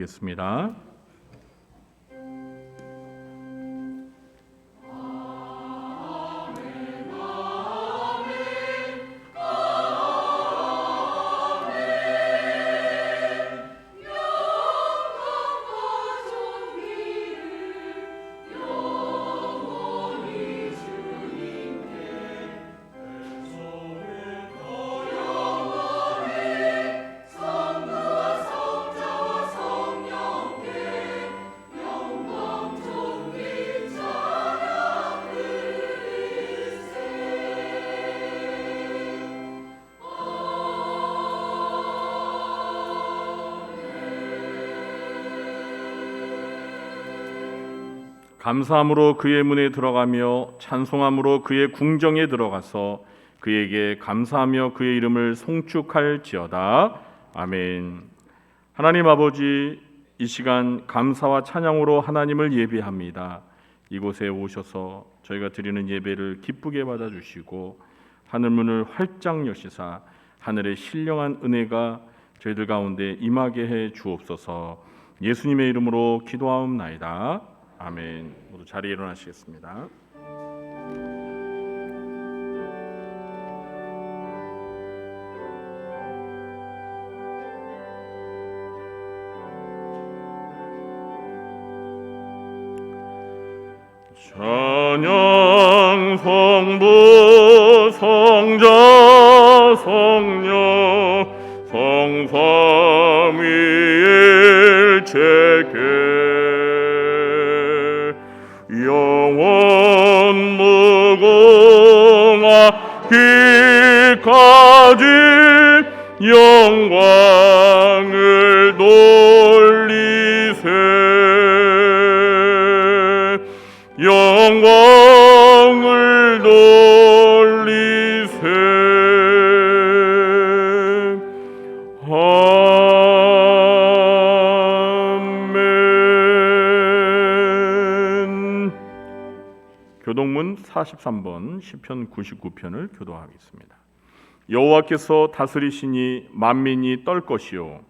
겠습니다. 감사함으로 그의 문에 들어가며 찬송함으로 그의 궁정에 들어가서 그에게 감사하며 그의 이름을 송축할지어다. 아멘. 하나님 아버지, 이 시간 감사와 찬양으로 하나님을 예배합니다. 이곳에 오셔서 저희가 드리는 예배를 기쁘게 받아주시고 하늘문을 활짝 여시사 하늘의 신령한 은혜가 저희들 가운데 임하게 해 주옵소서. 예수님의 이름으로 기도하옵나이다. 아멘. 모두 자리에 일어나시겠습니다. 찬양 성부 성자 성령 성삼위일체계 영원 무궁하기까지 영광을 돌리세. 영광을 돌리세. 아멘. 교동문 43번 시편 99편을 교도하겠습니다. 여호와께서 다스리시니 만민이 떨 것이요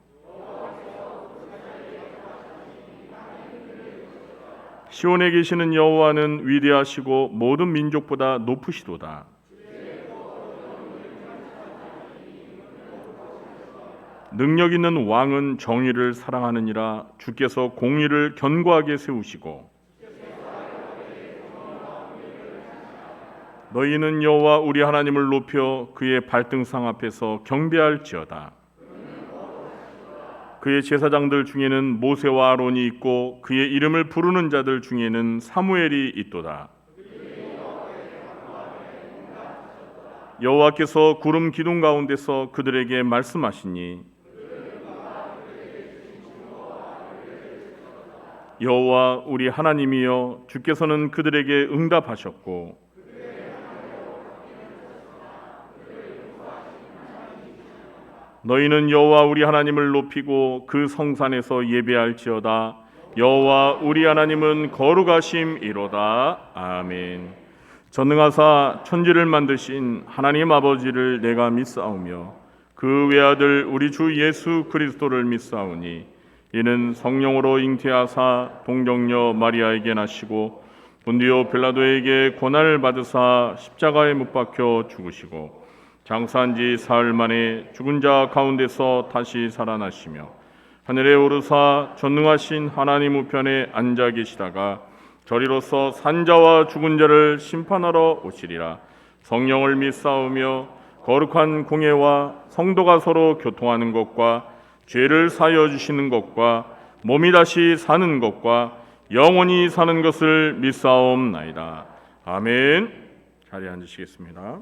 시온에 계시는 여호와는 위대하시고 모든 민족보다 높으시도다. 능력 있는 왕은 정의를 사랑하느니라. 주께서 공의를 견고하게 세우시고 너희는 여호와 우리 하나님을 높여 그의 발등상 앞에서 경배할지어다. 그의 제사장들 중에는 모세와 아론이 있고 그의 이름을 부르는 자들 중에는 사무엘이 있도다. 여호와께서 구름 기둥 가운데서 그들에게 말씀하시니 여호와 우리 하나님이여 주께서는 그들에게 응답하셨고 너희는 여호와 우리 하나님을 높이고 그 성산에서 예배할지어다. 여호와 우리 하나님은 거룩하심이로다. 아멘. 전능하사 천지를 만드신 하나님 아버지를 내가 믿사오며 그 외아들 우리 주 예수 그리스도를 믿사오니 이는 성령으로 잉태하사 동정녀 마리아에게 나시고 본디오 빌라도에게 고난을 받으사 십자가에 못 박혀 죽으시고 장사한 지 사흘 만에 죽은 자 가운데서 다시 살아나시며 하늘에 오르사 전능하신 하나님 우편에 앉아 계시다가 저리로서 산자와 죽은 자를 심판하러 오시리라. 성령을 믿사오며 거룩한 공예와 성도가 서로 교통하는 것과 죄를 사하여 주시는 것과 몸이 다시 사는 것과 영원히 사는 것을 믿사옵나이다. 아멘. 자리에 앉으시겠습니다.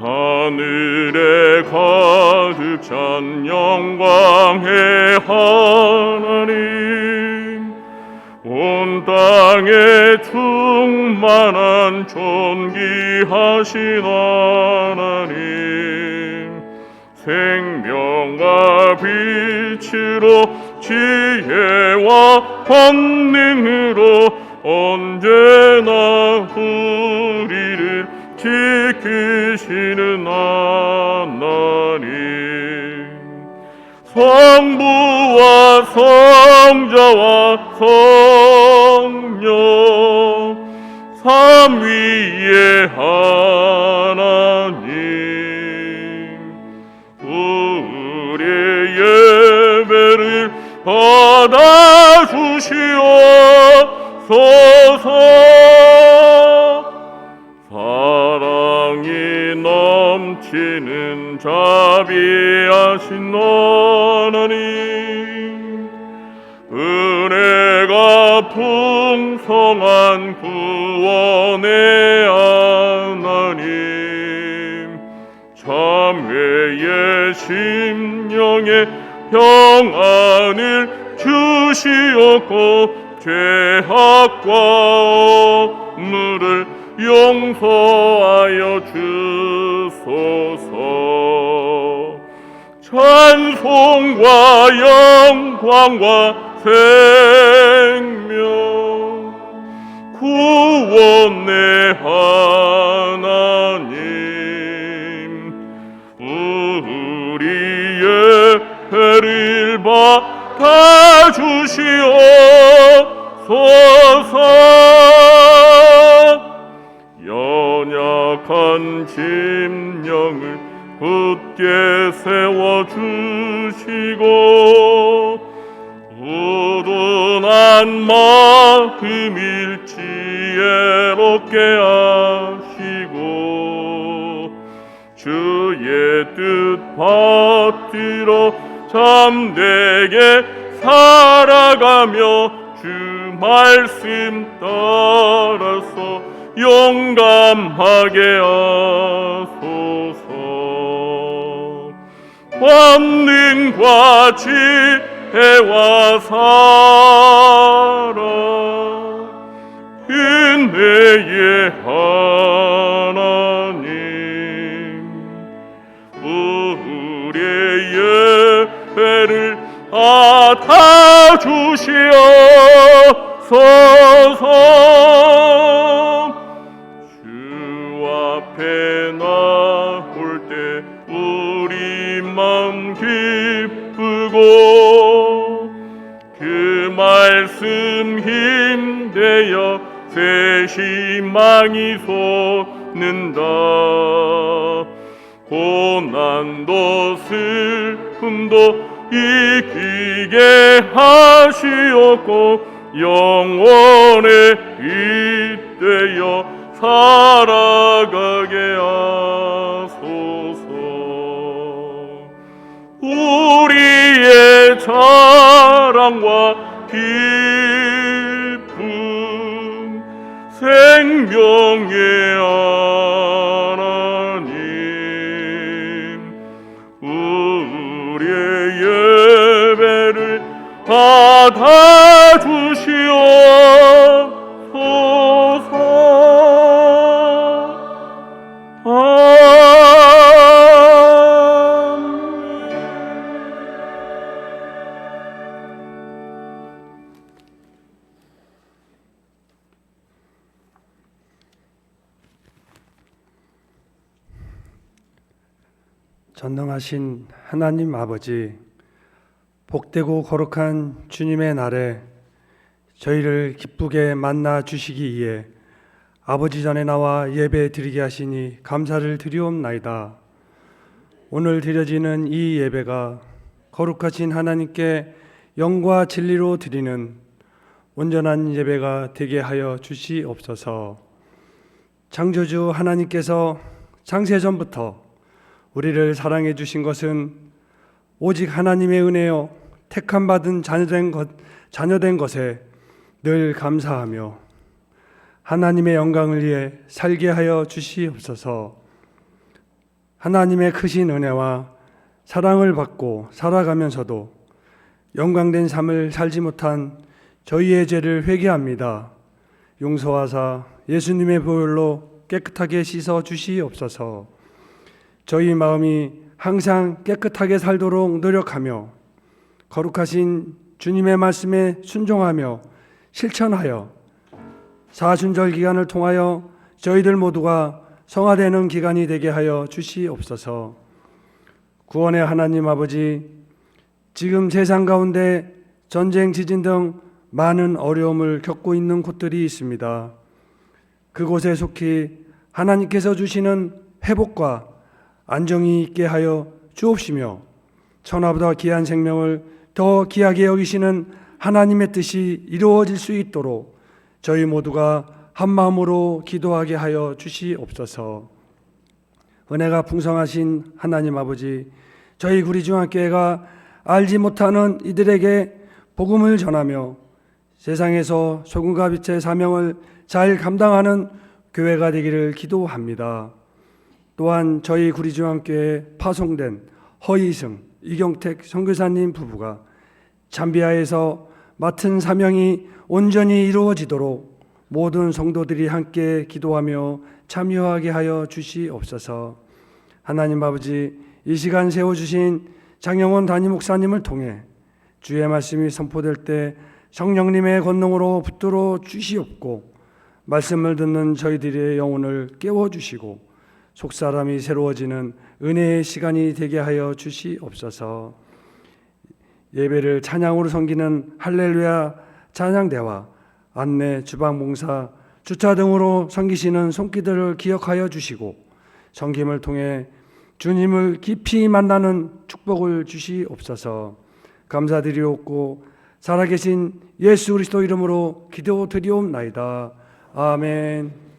하늘에 가득 찬 영광의 하나님, 온 땅에 충만한 존귀하신 하나님, 생명과 빛으로 지혜와 권능으로 언제나 우리를 지키시는 하나님, 성부와 성자와 성령 삼위의 하나님, 우리의 예배를 받아주시옵소서. 사랑이 넘치는 자비하신 하나님, 은혜가 풍성한 구원의 하나님, 참회의 심령에 평안을 주시옵고 죄악과 업무를 용서하여 주소서. 찬송과 영광과 생명 구원의 하나님, 우리의 죄를 받아주시옵소서. 연약한 심령을 굳게 세워주시고 우둔한 마음을 지혜롭게 하시고 주의 뜻 받들어 참되게 살아가며 주 말씀 따라서 용감하게 하소서. 권능과 지혜와 사랑 은혜의 하나님, 우리의 예배를 받아주시옵소서. 주 앞에 나올 때 우리 마음 기쁘고 그 말씀 힘되어 새 희망이 솟는다. 고난도 슬픔도 이기게 하시옵고 영원에 잇대어 살아가게 하소서. 우리의 자랑과 기쁨 생명의 하나님, 우리의 예배를 받아주시옵소서. 전능하신 하나님 아버지, 복되고 거룩한 주님의 날에 저희를 기쁘게 만나 주시기 위해 아버지 전에 나와 예배 드리게 하시니 감사를 드리옵나이다. 오늘 드려지는 이 예배가 거룩하신 하나님께 영과 진리로 드리는 온전한 예배가 되게 하여 주시옵소서. 창조주 하나님께서 창세전부터 우리를 사랑해 주신 것은 오직 하나님의 은혜요 택함 받은 자녀된 것에 늘 감사하며 하나님의 영광을 위해 살게 하여 주시옵소서. 하나님의 크신 은혜와 사랑을 받고 살아가면서도 영광된 삶을 살지 못한 저희의 죄를 회개합니다. 용서하사 예수님의 보혈로 깨끗하게 씻어 주시옵소서. 저희 마음이 항상 깨끗하게 살도록 노력하며 거룩하신 주님의 말씀에 순종하며 실천하여 사순절 기간을 통하여 저희들 모두가 성화되는 기간이 되게 하여 주시옵소서. 구원의 하나님 아버지, 지금 세상 가운데 전쟁, 지진 등 많은 어려움을 겪고 있는 곳들이 있습니다. 그곳에 속히 하나님께서 주시는 회복과 안정이 있게 하여 주옵시며 천하보다 귀한 생명을 더 귀하게 여기시는 하나님의 뜻이 이루어질 수 있도록 저희 모두가 한마음으로 기도하게 하여 주시옵소서. 은혜가 풍성하신 하나님 아버지, 저희 구리중앙교회가 알지 못하는 이들에게 복음을 전하며 세상에서 소금과 빛의 사명을 잘 감당하는 교회가 되기를 기도합니다. 또한 저희 구리중앙교회에 파송된 허이승, 이경택 선교사님 부부가 잠비아에서 맡은 사명이 온전히 이루어지도록 모든 성도들이 함께 기도하며 참여하게 하여 주시옵소서. 하나님 아버지, 이 시간 세워주신 장영원 담임 목사님을 통해 주의 말씀이 선포될 때 성령님의 권능으로 붙들어 주시옵고 말씀을 듣는 저희들의 영혼을 깨워주시고 속사람이 새로워지는 은혜의 시간이 되게 하여 주시옵소서. 예배를 찬양으로 섬기는 할렐루야 찬양대와 안내, 주방봉사, 주차 등으로 섬기시는 손길들을 기억하여 주시고 섬김을 통해 주님을 깊이 만나는 축복을 주시옵소서. 감사드리옵고 살아계신 예수 그리스도 이름으로 기도드리옵나이다. 아멘.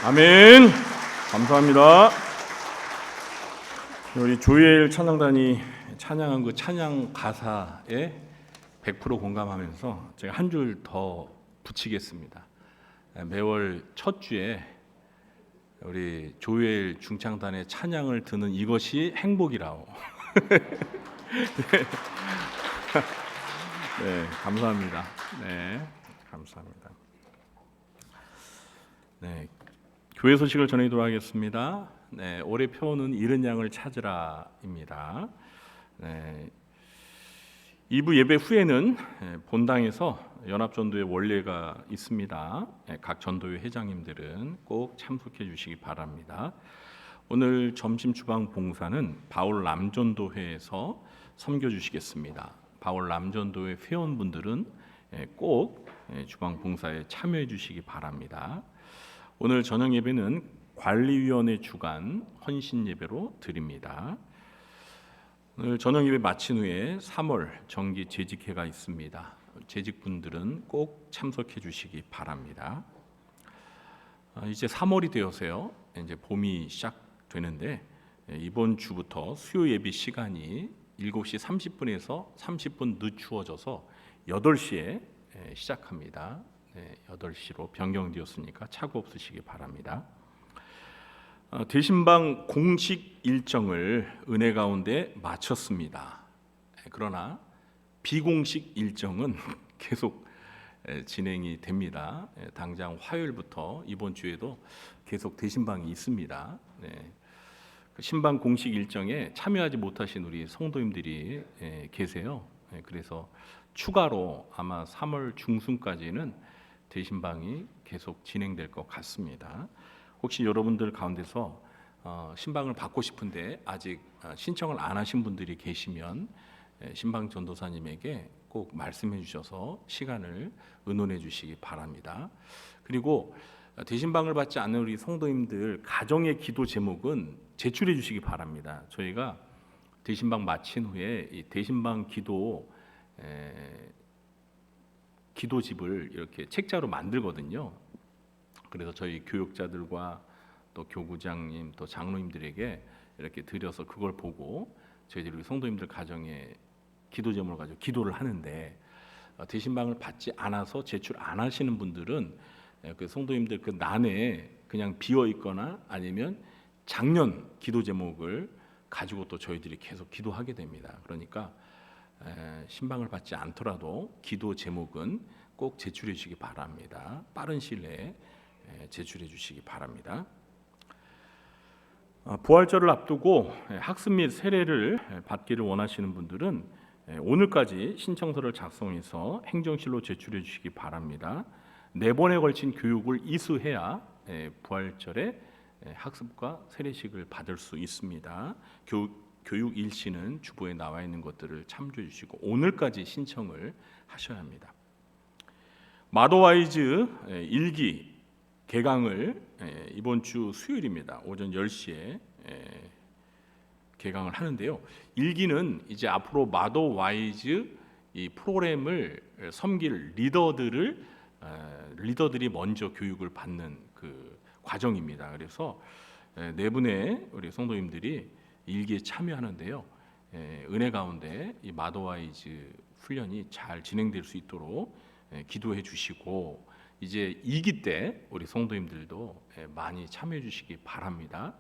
아멘. 감사합니다. 우리 조엘 찬양단이 찬양한 그 찬양 가사에 100% 공감하면서 제가 한 줄 더 붙이겠습니다. 매월 첫 주에 우리 조엘 중창단의 찬양을 듣는 이것이 행복이라오. 네, 감사합니다. 네, 감사합니다. 네, 교회 소식을 전해드리도록 하겠습니다. 네, 올해 표는 잃은 양을 찾으라입니다. 네, 2부 예배 후에는 본당에서 연합전도회 원례가 있습니다. 각 전도회 회장님들은 꼭 참석해 주시기 바랍니다. 오늘 점심 주방 봉사는 바울 남전도회에서 섬겨 주시겠습니다. 바울 남전도회 회원분들은 꼭 주방 봉사에 참여해 주시기 바랍니다. 오늘 저녁 예배는 관리위원회 주간 헌신 예배로 드립니다. 오늘 저녁 예배 마친 후에 3월 정기 재직회가 있습니다. 재직분들은 꼭 참석해 주시기 바랍니다. 이제 3월이 되어서요. 이제 봄이 시작되는데 이번 주부터 수요 예배 시간이 7시 30분에서 30분 늦추어져서 8시에 시작합니다. 8시로 변경되었으니까 착오 없으시기 바랍니다. 대신방 공식 일정을 은혜 가운데 마쳤습니다. 그러나 비공식 일정은 계속 진행이 됩니다. 당장 화요일부터 이번 주에도 계속 대신방이 있습니다. 신방 공식 일정에 참여하지 못하신 우리 성도님들이 계세요. 그래서 추가로 아마 3월 중순까지는 대신방이 계속 진행될 것 같습니다. 혹시 여러분들 가운데서 신방을 받고 싶은데 아직 신청을 안 하신 분들이 계시면 신방 전도사님에게 꼭 말씀해 주셔서 시간을 의논해 주시기 바랍니다. 그리고 대신방을 받지 않는 우리 성도님들 가정의 기도 제목은 제출해 주시기 바랍니다. 저희가 대신방 마친 후에 이 대신방 기도집을 이렇게 책자로 만들거든요. 그래서 저희 교육자들과 또 교구장님 또 장로님들에게 이렇게 드려서 그걸 보고 저희들이 성도님들 가정에 기도 제목을 가지고 기도를 하는데 대신방을 받지 않아서 제출 안 하시는 분들은 그 성도님들 그 난에 그냥 비어 있거나 아니면 작년 기도 제목을 가지고 또 저희들이 계속 기도하게 됩니다. 그러니까 신방을 받지 않더라도 기도 제목은 꼭 제출해 주시기 바랍니다. 빠른 시일 내에 제출해 주시기 바랍니다. 부활절을 앞두고 학습 및 세례를 받기를 원하시는 분들은 오늘까지 신청서를 작성해서 행정실로 제출해 주시기 바랍니다. 4번에 걸친 교육을 이수해야 부활절에 학습과 세례식을 받을 수 있습니다. 교육 일시는 주보에 나와 있는 것들을 참조해 주시고 오늘까지 신청을 하셔야 합니다. 마더와이즈 1기 개강을 이번 주 수요일입니다. 오전 10시에 개강을 하는데요. 1기는 이제 앞으로 마더와이즈 이 프로그램을 섬길 리더들이 먼저 교육을 받는 그 과정입니다. 그래서 4분의 우리 성도님들이 1기에 참여하는데요. 은혜 가운데 이 마더와이즈 훈련이 잘 진행될 수 있도록 기도해 주시고 이제 2기 때 우리 성도님들도 많이 참여해 주시기 바랍니다.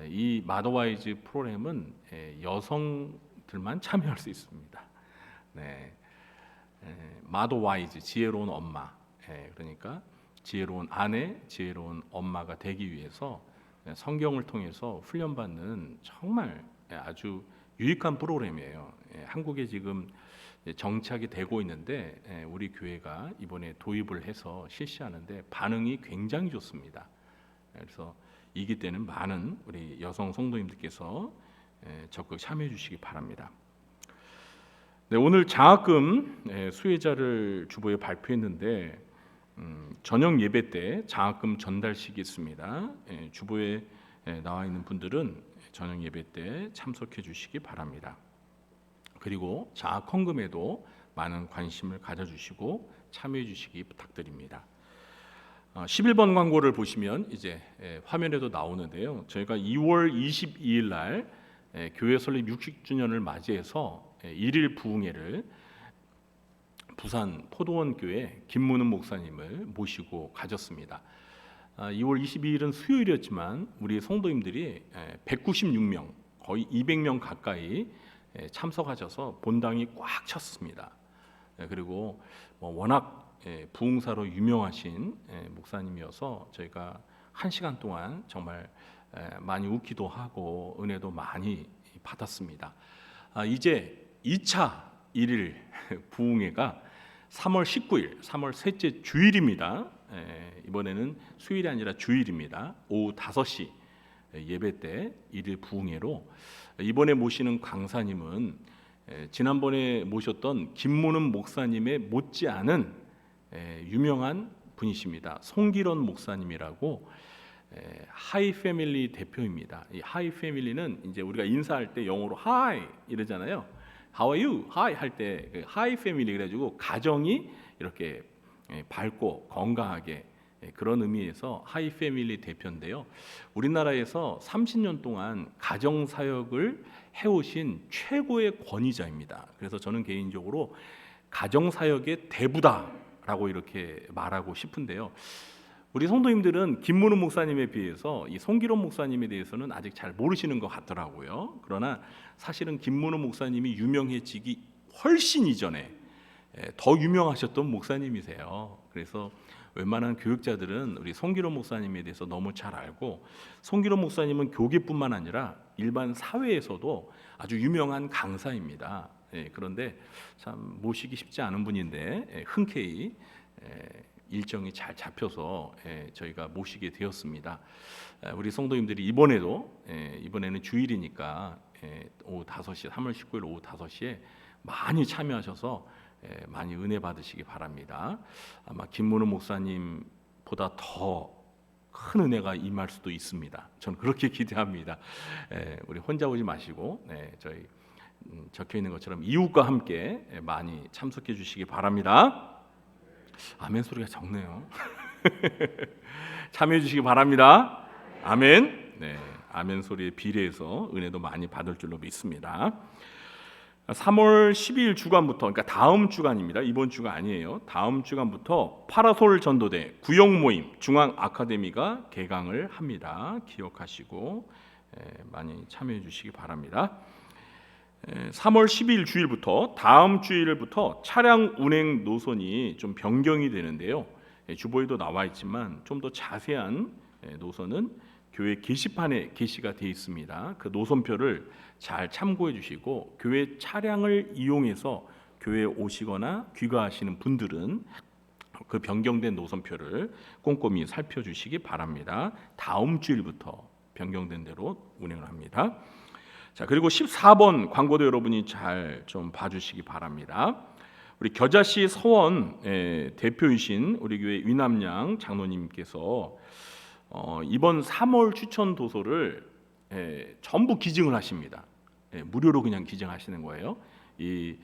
이 마더와이즈 프로그램은 여성들만 참여할 수 있습니다. 마더와이즈 지혜로운 엄마, 그러니까 지혜로운 아내, 지혜로운 엄마가 되기 위해서 성경을 통해서 훈련받는 정말 아주 유익한 프로그램이에요. 한국에 지금 정착이 되고 있는데 우리 교회가 이번에 도입을 해서 실시하는데 반응이 굉장히 좋습니다. 그래서 2기 때는 많은 우리 여성 성도님들께서 적극 참여해 주시기 바랍니다. 오늘 장학금 수혜자를 주보에 발표했는데 저녁 예배 때 장학금 전달식이 있습니다. 주보에 나와 있는 분들은 저녁 예배 때 참석해 주시기 바랍니다. 그리고 장학 헌금에도 많은 관심을 가져주시고 참여해 주시기 부탁드립니다. 11번 광고를 보시면 이제 화면에도 나오는데요. 저희가 2월 22일 날 교회 설립 60주년을 맞이해서 일일 부흥회를 부산 포도원 교회 김문은 목사님을 모시고 가졌습니다. 2월 22일은 수요일이었지만 우리 성도님들이 196명, 거의 200명 가까이 참석하셔서 본당이 꽉 찼습니다. 그리고 워낙 부흥사로 유명하신 목사님이어서 저희가 1시간 동안 정말 많이 웃기도 하고 은혜도 많이 받았습니다. 이제 2차 일일 부흥회가 3월 19일, 3월 셋째 주일입니다. 이번에는 수요일이 아니라 주일입니다. 오후 5시 예배 때 일일 부흥회로 이번에 모시는 강사님은 지난번에 모셨던 김문은 목사님의 못지않은 유명한 분이십니다. 송기론 목사님이라고 하이 패밀리 대표입니다. 이 하이 패밀리는 이제 우리가 인사할 때 영어로 하이 이러잖아요. How are you? 하이 할 때 하이 패밀리 그래가지고 가정이 이렇게 밝고 건강하게 그런 의미에서 하이 패밀리 대표인데요. 우리나라에서 30년 동안 가정 사역을 해오신 최고의 권위자입니다. 그래서 저는 개인적으로 가정 사역의 대부다라고 이렇게 말하고 싶은데요. 우리 성도님들은 김문은 목사님에 비해서 이 송기론 목사님에 대해서는 아직 잘 모르시는 것 같더라고요. 그러나 사실은 김문은 목사님이 유명해지기 훨씬 이전에 더 유명하셨던 목사님이세요. 그래서 웬만한 교육자들은 우리 송기론 목사님에 대해서 너무 잘 알고, 송기론 목사님은 교계뿐만 아니라 일반 사회에서도 아주 유명한 강사입니다. 그런데 참 모시기 쉽지 않은 분인데 흔쾌히 일정이 잘 잡혀서 저희가 모시게 되었습니다. 우리 성도님들이 이번에는 주일이니까 오후 5시, 3월 19일 오후 5시에 많이 참여하셔서 많이 은혜 받으시기 바랍니다. 아마 김문은 목사님보다 더 큰 은혜가 임할 수도 있습니다. 저는 그렇게 기대합니다. 우리 혼자 오지 마시고 저희 적혀 있는 것처럼 이웃과 함께 많이 참석해 주시기 바랍니다. 아멘 소리가 적네요. 참여해 주시기 바랍니다. 아멘. 아멘 소리에 비례해서 은혜도 많이 받을 줄로 믿습니다. 3월 12일 주간부터, 그러니까 다음 주간입니다. 이번 주가 아니에요. 다음 주간부터 파라솔 전도대 구역 모임 중앙 아카데미가 개강을 합니다. 기억하시고 많이 참여해 주시기 바랍니다. 3월 12일 주일부터 다음 주일부터 차량 운행 노선이 좀 변경이 되는데요. 주보에도 나와 있지만 좀 더 자세한 노선은 교회 게시판에 게시가 되어 있습니다. 그 노선표를 잘 참고해 주시고 교회 차량을 이용해서 교회에 오시거나 귀가하시는 분들은 그 변경된 노선표를 꼼꼼히 살펴주시기 바랍니다. 다음 주일부터 변경된 대로 운행을 합니다. 자, 그리고 14번 광고도 여러분이 잘 좀 봐주시기 바랍니다. 우리 겨자씨 서원 대표이신 우리 교회 위남양 장로님께서 이번 3월 추천 도서를 전부 기증을 하십니다. 무료로 그냥 기증하시는 거예요. 이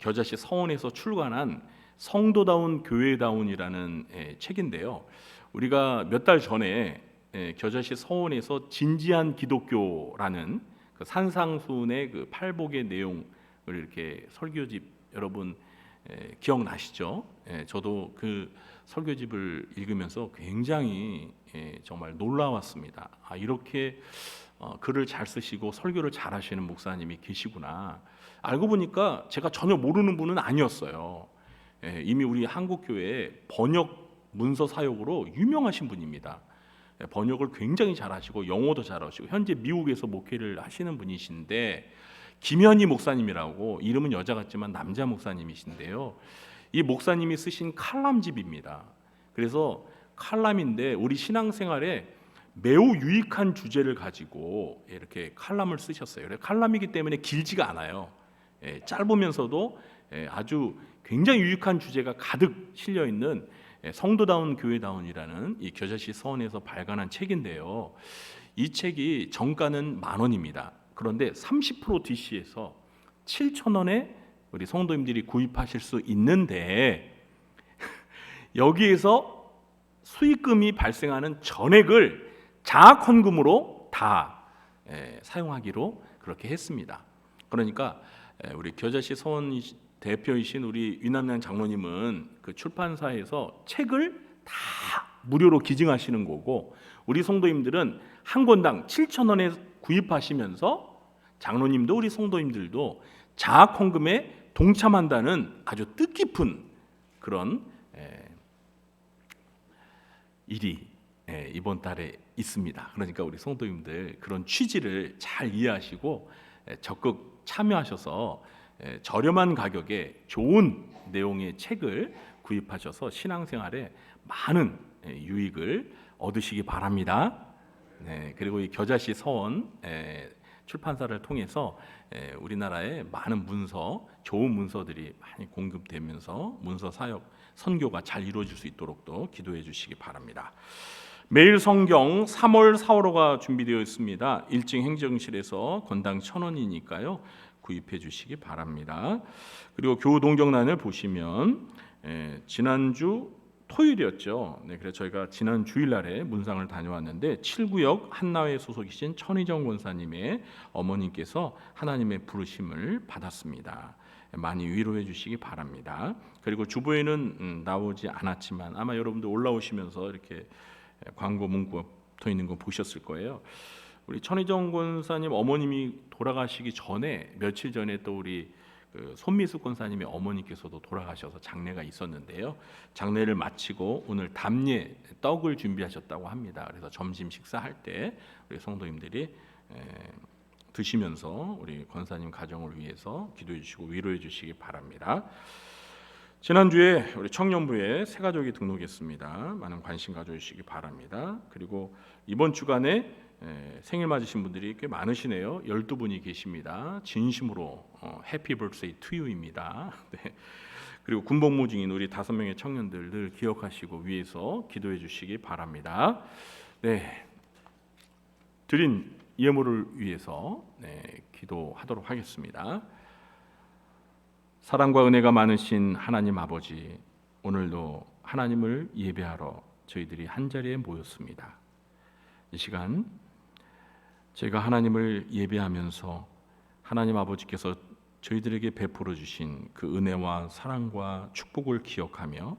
겨자씨 서원에서 출간한 성도다운 교회다운이라는 책인데요. 우리가 몇 달 전에 겨자씨 서원에서 진지한 기독교라는 그 산상수훈의 그 팔복의 내용을 이렇게 설교집 여러분 기억나시죠? 저도 그 설교집을 읽으면서 굉장히 정말 놀라웠습니다. 이렇게 글을 잘 쓰시고 설교를 잘 하시는 목사님이 계시구나. 알고 보니까 제가 전혀 모르는 분은 아니었어요. 이미 우리 한국교회 번역 문서 사역으로 유명하신 분입니다. 번역을 굉장히 잘하시고 영어도 잘하시고 현재 미국에서 목회를 하시는 분이신데, 김현희 목사님이라고, 이름은 여자 같지만 남자 목사님이신데요. 이 목사님이 쓰신 칼럼집입니다. 그래서 칼럼인데 우리 신앙생활에 매우 유익한 주제를 가지고 이렇게 칼럼을 쓰셨어요. 칼럼이기 때문에 길지가 않아요. 짧으면서도 아주 굉장히 유익한 주제가 가득 실려 있는 성도다운 교회다운이라는 이 겨자씨 서원에서 발간한 책인데요. 이 책이 정가는 10,000원입니다. 그런데 30% DC에서 7,000원에 우리 성도님들이 구입하실 수 있는데 여기에서 수익금이 발생하는 전액을 자학헌금으로 다 사용하기로 그렇게 했습니다. 그러니까 우리 겨자씨 서원 대표이신 우리 유남양 장로님은 그 출판사에서 책을 다 무료로 기증하시는 거고, 우리 성도님들은 한 권당 7,000원에 구입하시면서 장로님도 우리 성도님들도 자학헌금에 동참한다는 아주 뜻깊은 그런 일이 이번 달에 있습니다. 그러니까 우리 성도님들 그런 취지를 잘 이해하시고 적극 참여하셔서 저렴한 가격에 좋은 내용의 책을 구입하셔서 신앙생활에 많은 유익을 얻으시기 바랍니다. 그리고 이 겨자씨 서원 출판사를 통해서 우리나라에 많은 문서, 좋은 문서들이 많이 공급되면서 문서 사역, 선교가 잘 이루어질 수 있도록 또 기도해 주시기 바랍니다. 매일 성경 3월 4월호가 준비되어 있습니다. 일증 행정실에서 권당 1,000원이니까요. 구입해 주시기 바랍니다. 그리고 교우 동정란을 보시면 지난주 토요일이었죠. 그래서 저희가 지난 주일날에 문상을 다녀왔는데 7구역 한나회 소속이신 천희정 권사님의 어머님께서 하나님의 부르심을 받았습니다. 많이 위로해 주시기 바랍니다. 그리고 주보에는 나오지 않았지만 아마 여러분들 올라오시면서 이렇게 광고 문구 붙어 있는 거 보셨을 거예요. 우리 천희정 권사님 어머님이 돌아가시기 전에 며칠 전에 또 우리 손미숙 권사님의 어머니께서도 돌아가셔서 장례가 있었는데요. 장례를 마치고 오늘 답례 떡을 준비하셨다고 합니다. 그래서 점심 식사할 때 우리 성도님들이 드시면서 우리 권사님 가정을 위해서 기도해 주시고 위로해 주시기 바랍니다. 지난주에 우리 청년부에 새 가족이 등록했습니다. 많은 관심 가져주시기 바랍니다. 그리고 이번 주간에 생일 맞으신 분들이 꽤 많으시네요. 12분이 계십니다. 진심으로 해피 버스데이 투 유입니다. 네. 그리고 군복무 중인 우리 5명의 청년들 늘 기억하시고 위해서 기도해 주시기 바랍니다. 네. 드린 예물을 위해서 기도하도록 하겠습니다. 사랑과 은혜가 많으신 하나님 아버지, 오늘도 하나님을 예배하러 저희들이 한자리에 모였습니다. 이 시간 제가 하나님을 예배하면서 하나님 아버지께서 저희들에게 베풀어 주신 그 은혜와 사랑과 축복을 기억하며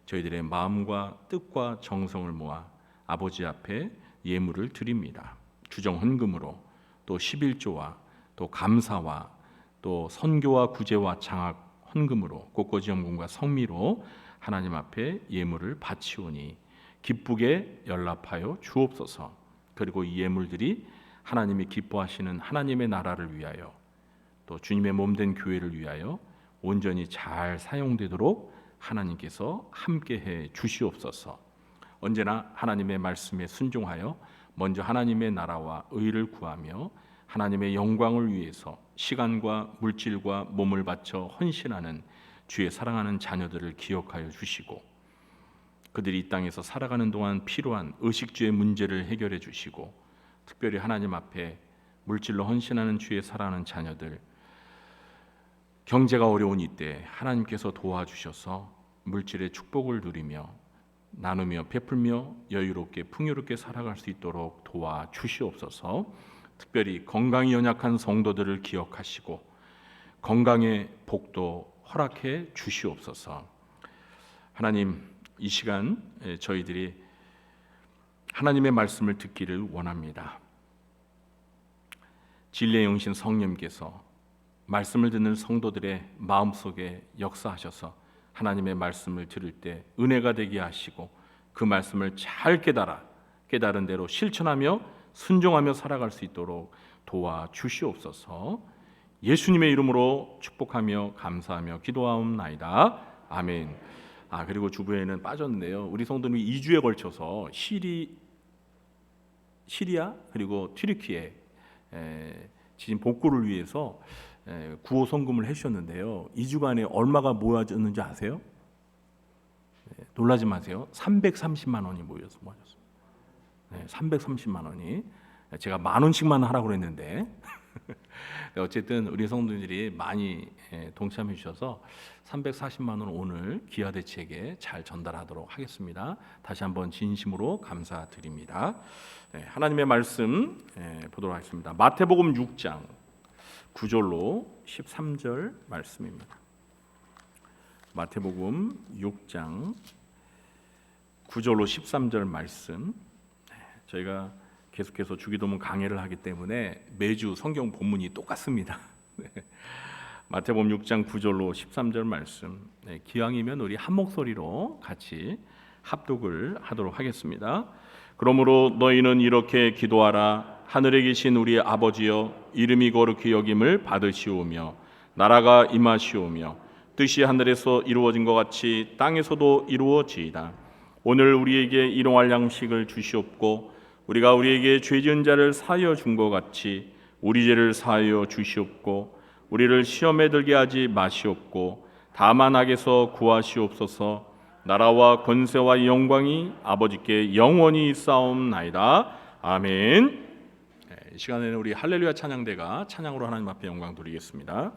저희들의 마음과 뜻과 정성을 모아 아버지 앞에 예물을 드립니다. 주정 헌금으로, 또 11조와 또 감사와 또 선교와 구제와 장학 헌금으로, 꽃꽂이염금과 성미로 하나님 앞에 예물을 바치오니 기쁘게 연락하여 주옵소서. 그리고 이 예물들이 하나님이 기뻐하시는 하나님의 나라를 위하여, 또 주님의 몸된 교회를 위하여 온전히 잘 사용되도록 하나님께서 함께해 주시옵소서. 언제나 하나님의 말씀에 순종하여 먼저 하나님의 나라와 의를 구하며 하나님의 영광을 위해서 시간과 물질과 몸을 바쳐 헌신하는 주의 사랑하는 자녀들을 기억하여 주시고, 그들이 이 땅에서 살아가는 동안 필요한 의식주의 문제를 해결해 주시고, 특별히 하나님 앞에 물질로 헌신하는 주의 사랑하는 자녀들, 경제가 어려운 이때 하나님께서 도와주셔서 물질의 축복을 누리며 나누며 베풀며 여유롭게 풍요롭게 살아갈 수 있도록 도와주시옵소서. 특별히 건강이 연약한 성도들을 기억하시고 건강의 복도 허락해 주시옵소서. 하나님, 이 시간 저희들이 하나님의 말씀을 듣기를 원합니다. 진리의 영신 성령님께서 말씀을 듣는 성도들의 마음속에 역사하셔서 하나님의 말씀을 들을 때 은혜가 되게 하시고 그 말씀을 잘 깨달은 대로 실천하며 순종하며 살아갈 수 있도록 도와주시옵소서. 예수님의 이름으로 축복하며 감사하며 기도하옵나이다. 아멘. 그리고 주부에는 빠졌는데요. 우리 성도님이 2주에 걸쳐서 시리아 그리고 튀르키예 지진 복구를 위해서 구호 성금을 해주셨는데요. 2주간에 얼마가 모아졌는지 아세요? 놀라지 마세요. 330만 원이 모였어요. 330만 원이. 제가 10,000원씩만 하라고 그랬는데 어쨌든 우리 성도들이 많이 동참해 주셔서 340만 원 오늘 기아 대책에 잘 전달하도록 하겠습니다. 다시 한번 진심으로 감사드립니다. 하나님의 말씀 보도록 하겠습니다. 마태복음 6장 9절로 13절 말씀입니다. 마태복음 6장 9절로 13절 말씀. 저희가 계속해서 주기도문 강해를 하기 때문에 매주 성경 본문이 똑같습니다. 마태복음 6장 9절로 13절 말씀. 기왕이면 우리 한 목소리로 같이 합독을 하도록 하겠습니다. 그러므로 너희는 이렇게 기도하라. 하늘에 계신 우리 아버지여, 이름이 거룩히 여김을 받으시오며 나라가 임하시오며 뜻이 하늘에서 이루어진 것 같이 땅에서도 이루어지이다. 오늘 우리에게 일용할 양식을 주시옵고 우리가 우리에게 죄 지은 자를 사하여 준 것 같이 우리 죄를 사하여 주시옵고 우리를 시험에 들게 하지 마시옵고 다만 악에서 구하시옵소서. 나라와 권세와 영광이 아버지께 영원히 있사옵나이다. 아멘. 이 시간에는 우리 할렐루야 찬양대가 찬양으로 하나님 앞에 영광 돌리겠습니다.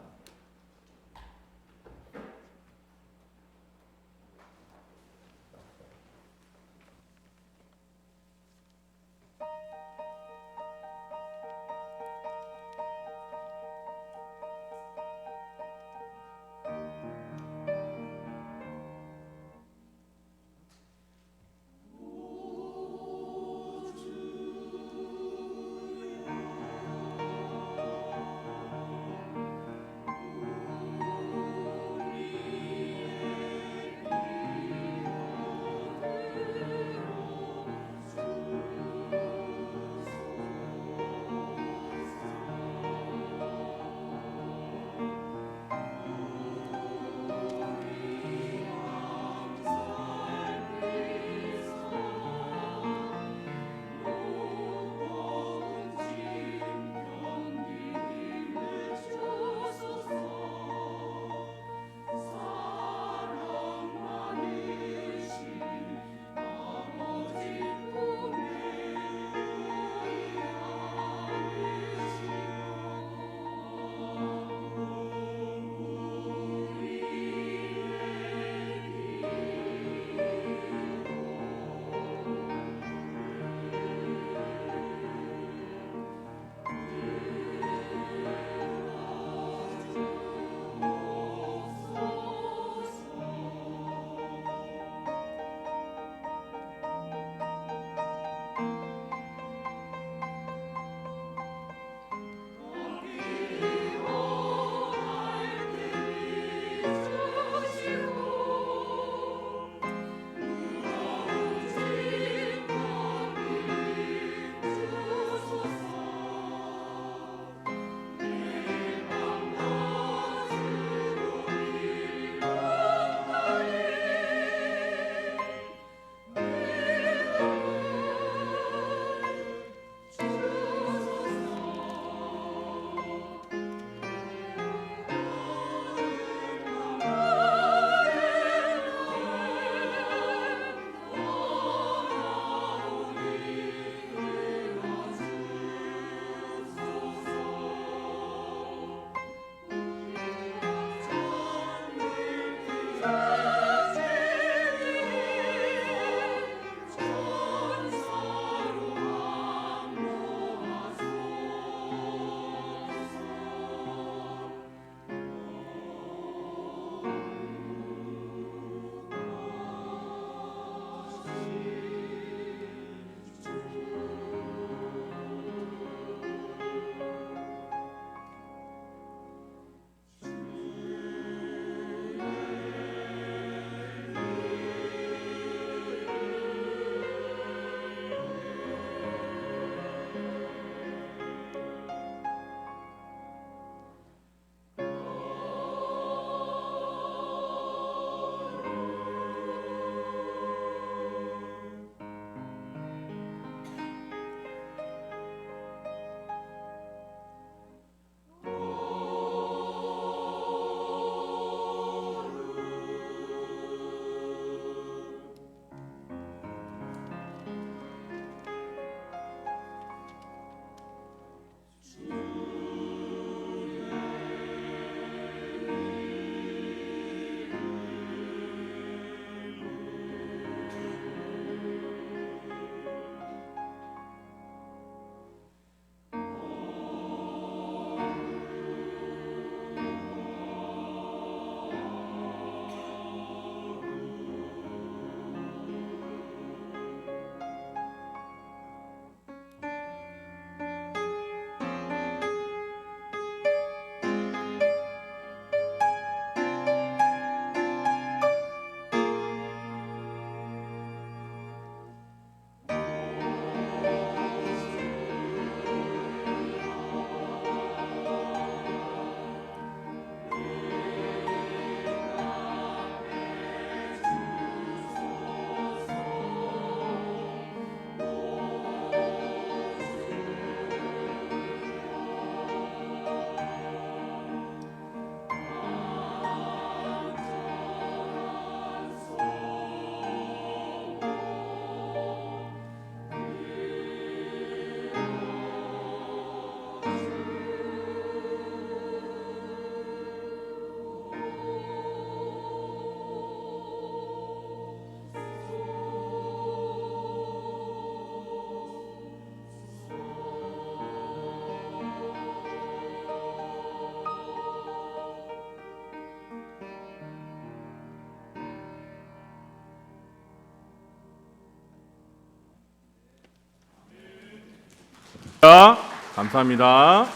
감사합니다. 감사합니다. 네.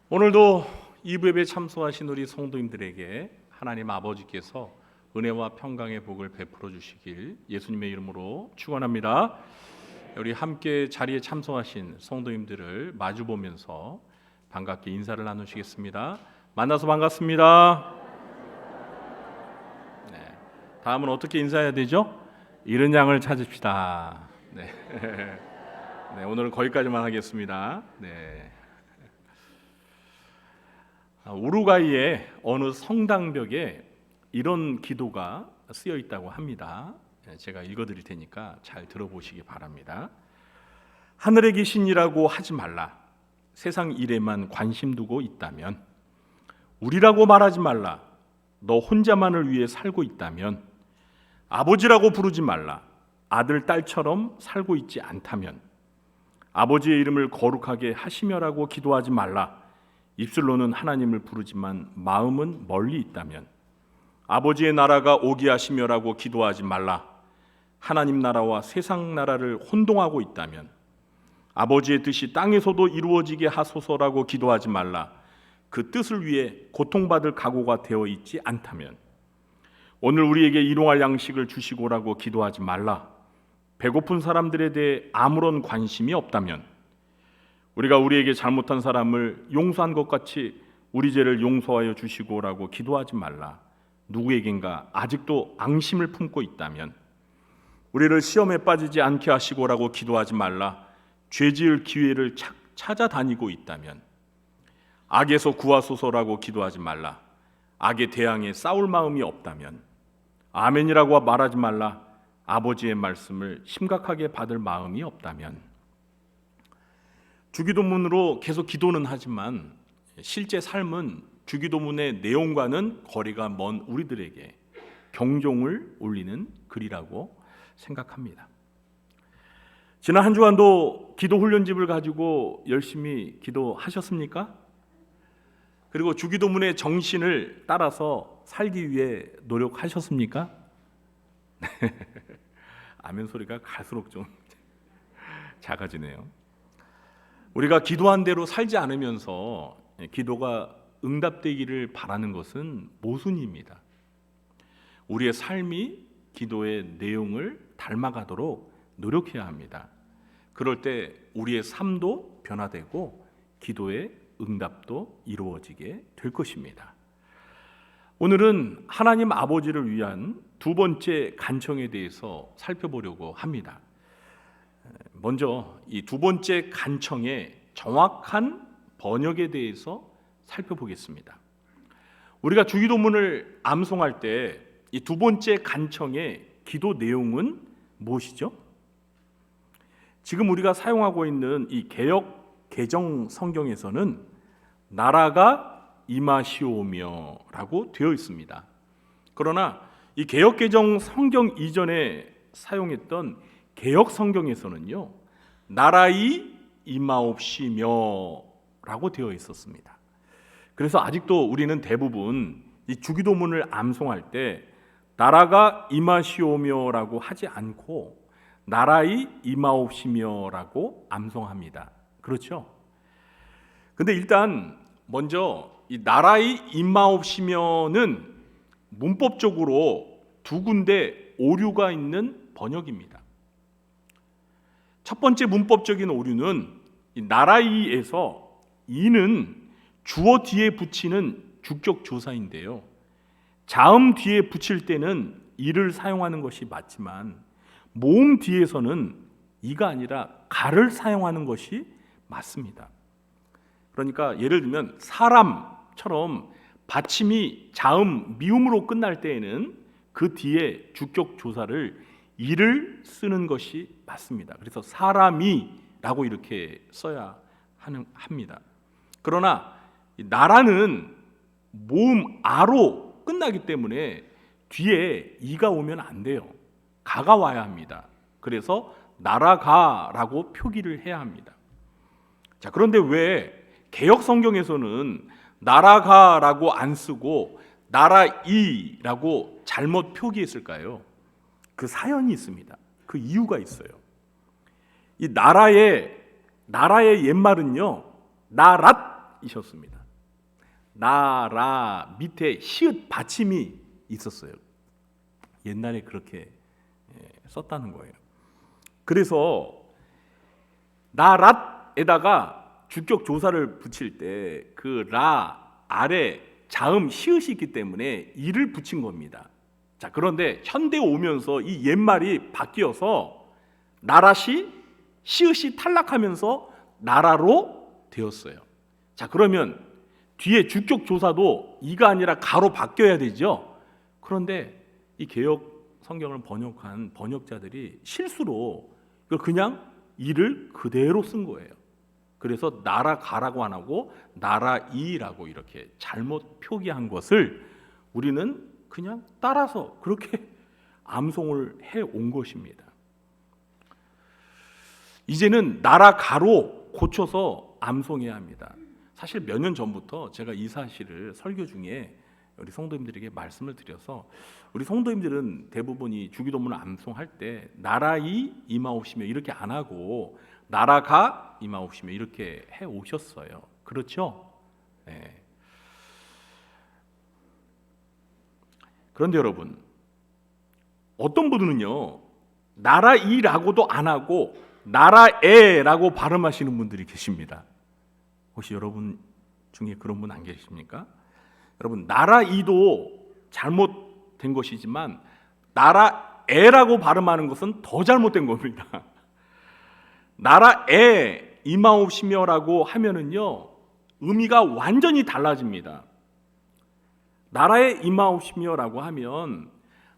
오늘도 2부 예배 참석하신 우리 성도님들에게 하나님 아버지께서 은혜와 평강의 복을 베풀어 주시길 예수님의 이름으로 축원합니다. 우리 함께 자리에 참석하신 성도님들을 마주 보면서 반갑게 인사를 나누시겠습니다. 만나서 반갑습니다. 네. 다음은 어떻게 인사해야 되죠? 이른 양을 찾읍시다. 네. 네, 오늘은 거기까지만 하겠습니다. 네. 우루과이의 어느 성당벽에 이런 기도가 쓰여 있다고 합니다. 제가 읽어드릴 테니까 잘 들어보시기 바랍니다. 하늘에 계신 이라고 하지 말라. 세상 일에만 관심 두고 있다면. 우리라고 말하지 말라. 너 혼자만을 위해 살고 있다면. 아버지라고 부르지 말라. 아들, 딸처럼 살고 있지 않다면. 아버지의 이름을 거룩하게 하시며라고 기도하지 말라. 입술로는 하나님을 부르지만 마음은 멀리 있다면. 아버지의 나라가 오게 하시며라고 기도하지 말라. 하나님 나라와 세상 나라를 혼동하고 있다면. 아버지의 뜻이 땅에서도 이루어지게 하소서라고 기도하지 말라. 그 뜻을 위해 고통받을 각오가 되어 있지 않다면. 오늘 우리에게 일용할 양식을 주시고라고 기도하지 말라. 배고픈 사람들에 대해 아무런 관심이 없다면. 우리가 우리에게 잘못한 사람을 용서한 것 같이 우리 죄를 용서하여 주시고라고 기도하지 말라. 누구에겐가 아직도 앙심을 품고 있다면. 우리를 시험에 빠지지 않게 하시고라고 기도하지 말라. 죄지을 기회를 찾아다니고 있다면. 악에서 구하소서라고 기도하지 말라. 악에 대항해 싸울 마음이 없다면. 아멘이라고 말하지 말라. 아버지의 말씀을 심각하게 받을 마음이 없다면. 주기도문으로 계속 기도는 하지만 실제 삶은 주기도문의 내용과는 거리가 먼 우리들에게 경종을 울리는 글이라고 생각합니다. 지난 한 주간도 기도 훈련집을 가지고 열심히 기도하셨습니까? 그리고 주기도문의 정신을 따라서 살기 위해 노력하셨습니까? 아멘 소리가 갈수록 좀 작아지네요. 우리가 기도한 대로 살지 않으면서 기도가 응답되기를 바라는 것은 모순입니다. 우리의 삶이 기도의 내용을 닮아가도록 노력해야 합니다. 그럴 때 우리의 삶도 변화되고 기도의 응답도 이루어지게 될 것입니다. 오늘은 하나님 아버지를 위한 두 번째 간청에 대해서 살펴보려고 합니다. 먼저 이 두 번째 간청의 정확한 번역에 대해서 살펴보겠습니다. 우리가 주기도문을 암송할 때 이 두 번째 간청의 기도 내용은 무엇이죠? 지금 우리가 사용하고 있는 이 개역 개정 성경에서는 나라가 임하시오며라고 되어 있습니다. 그러나 이 개역 개정 성경 이전에 사용했던 개역 성경에서는요, 나라이 임하옵시며라고 되어 있었습니다. 그래서 아직도 우리는 대부분 이 주기도문을 암송할 때 나라가 임하시오며라고 하지 않고 나라이 임하옵시며라고 암송합니다. 그렇죠? 근데 일단 먼저 이 나라이 임하옵시며는 문법적으로 두 군데 오류가 있는 번역입니다. 첫 번째 문법적인 오류는 이 나라이에서 이는 주어 뒤에 붙이는 주격 조사인데요. 자음 뒤에 붙일 때는 이를 사용하는 것이 맞지만 모음 뒤에서는 이가 아니라 가를 사용하는 것이 맞습니다. 그러니까 예를 들면 사람처럼 받침이 자음 미음으로 끝날 때에는 그 뒤에 주격 조사를 이를 쓰는 것이 맞습니다. 그래서 사람이라고 이렇게 써야 합니다. 그러나 나라는 모음 아로 끝나기 때문에 뒤에 이가 오면 안 돼요. 가가 와야 합니다. 그래서 나라가라고 표기를 해야 합니다. 자, 그런데 왜 개역 성경에서는 나라가라고 안 쓰고 나라이라고 잘못 표기했을까요? 그 사연이 있습니다. 그 이유가 있어요. 이 나라의 옛말은요 나랏이셨습니다. 나라 밑에 시읒 받침이 있었어요. 옛날에 그렇게 썼다는 거예요. 그래서 나랏에다가 주격 조사를 붙일 때 그 라 아래 자음 시읒이 있기 때문에 이를 붙인 겁니다. 자, 그런데 현대 오면서 이 옛말이 바뀌어서 나랏이 시읒이 탈락하면서 나라로 되었어요. 자, 그러면 뒤에 주격 조사도 이가 아니라 가로 바뀌어야 되죠. 그런데 이 개역 성경을 번역한 번역자들이 실수로 이걸 그냥 이를 그대로 쓴 거예요. 그래서 나라가라고 안 하고 나라이라고 이렇게 잘못 표기한 것을 우리는 그냥 따라서 그렇게 암송을 해 온 것입니다. 이제는 나라가로 고쳐서 암송해야 합니다. 사실 몇 년 전부터 제가 이 사실을 설교 중에 우리 성도님들에게 말씀을 드려서 우리 성도님들은 대부분이 주기도문을 암송할 때 나라이 임하옵시며 이렇게 안 하고 나라가 임하옵시며 이렇게 해 오셨어요. 그렇죠? 네. 그런데 여러분, 어떤 분은요 나라이라고도 안 하고 나라에라고 발음하시는 분들이 계십니다. 혹시 여러분 중에 그런 분 안 계십니까? 여러분, 나라이도 잘못된 것이지만 나라에라고 발음하는 것은 더 잘못된 겁니다. 나라에 임하옵시며라고 하면은요 의미가 완전히 달라집니다. 나라에 임하옵시며라고 하면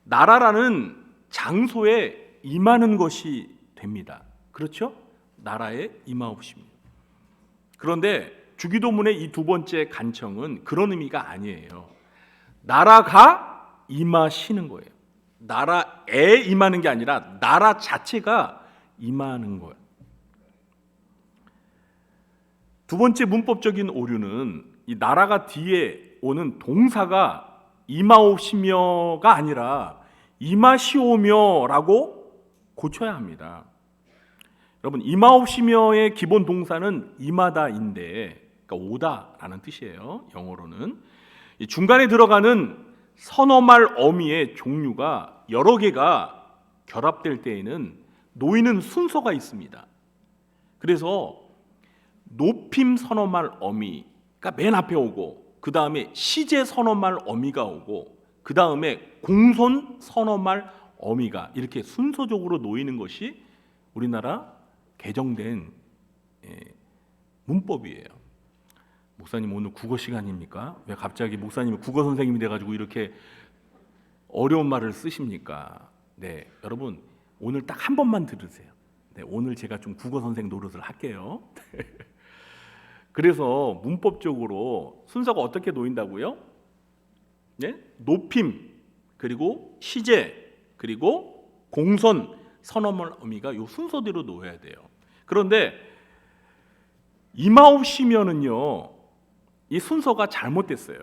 나라라는 장소에 임하는 것이 됩니다. 그렇죠? 나라에 임하옵시며. 그런데 주기도문의 이 두 번째 간청은 그런 의미가 아니에요. 나라가 임하시는 거예요. 나라에 임하는 게 아니라 나라 자체가 임하는 거예요. 두 번째 문법적인 오류는 이 나라가 뒤에 오는 동사가 임하옵시며가 아니라 임하시오며라고 고쳐야 합니다. 여러분, 임하옵시며의 기본 동사는 임하다인데, 그러니까 오다라는 뜻이에요. 영어로는 이 중간에 들어가는 선어말 어미의 종류가 여러 개가 결합될 때에는 놓이는 순서가 있습니다. 그래서 높임 선어말 어미가 맨 앞에 오고, 그 다음에 시제 선어말 어미가 오고, 그 다음에 공손 선어말 어미가 이렇게 순서적으로 놓이는 것이 우리나라 개정된 문법이에요. 목사님 오늘 국어 시간입니까? 왜 갑자기 목사님이 국어 선생님이 돼가지고 이렇게 어려운 말을 쓰십니까? 네, 여러분 오늘 딱 한 번만 들으세요. 네, 오늘 제가 좀 국어 선생 노릇을 할게요. 그래서 문법적으로 순서가 어떻게 놓인다고요? 네? 높임, 그리고 시제, 그리고 공선, 선어말 어미가 이 순서대로 놓여야 돼요. 그런데 임하옵시면은요, 이 순서가 잘못됐어요.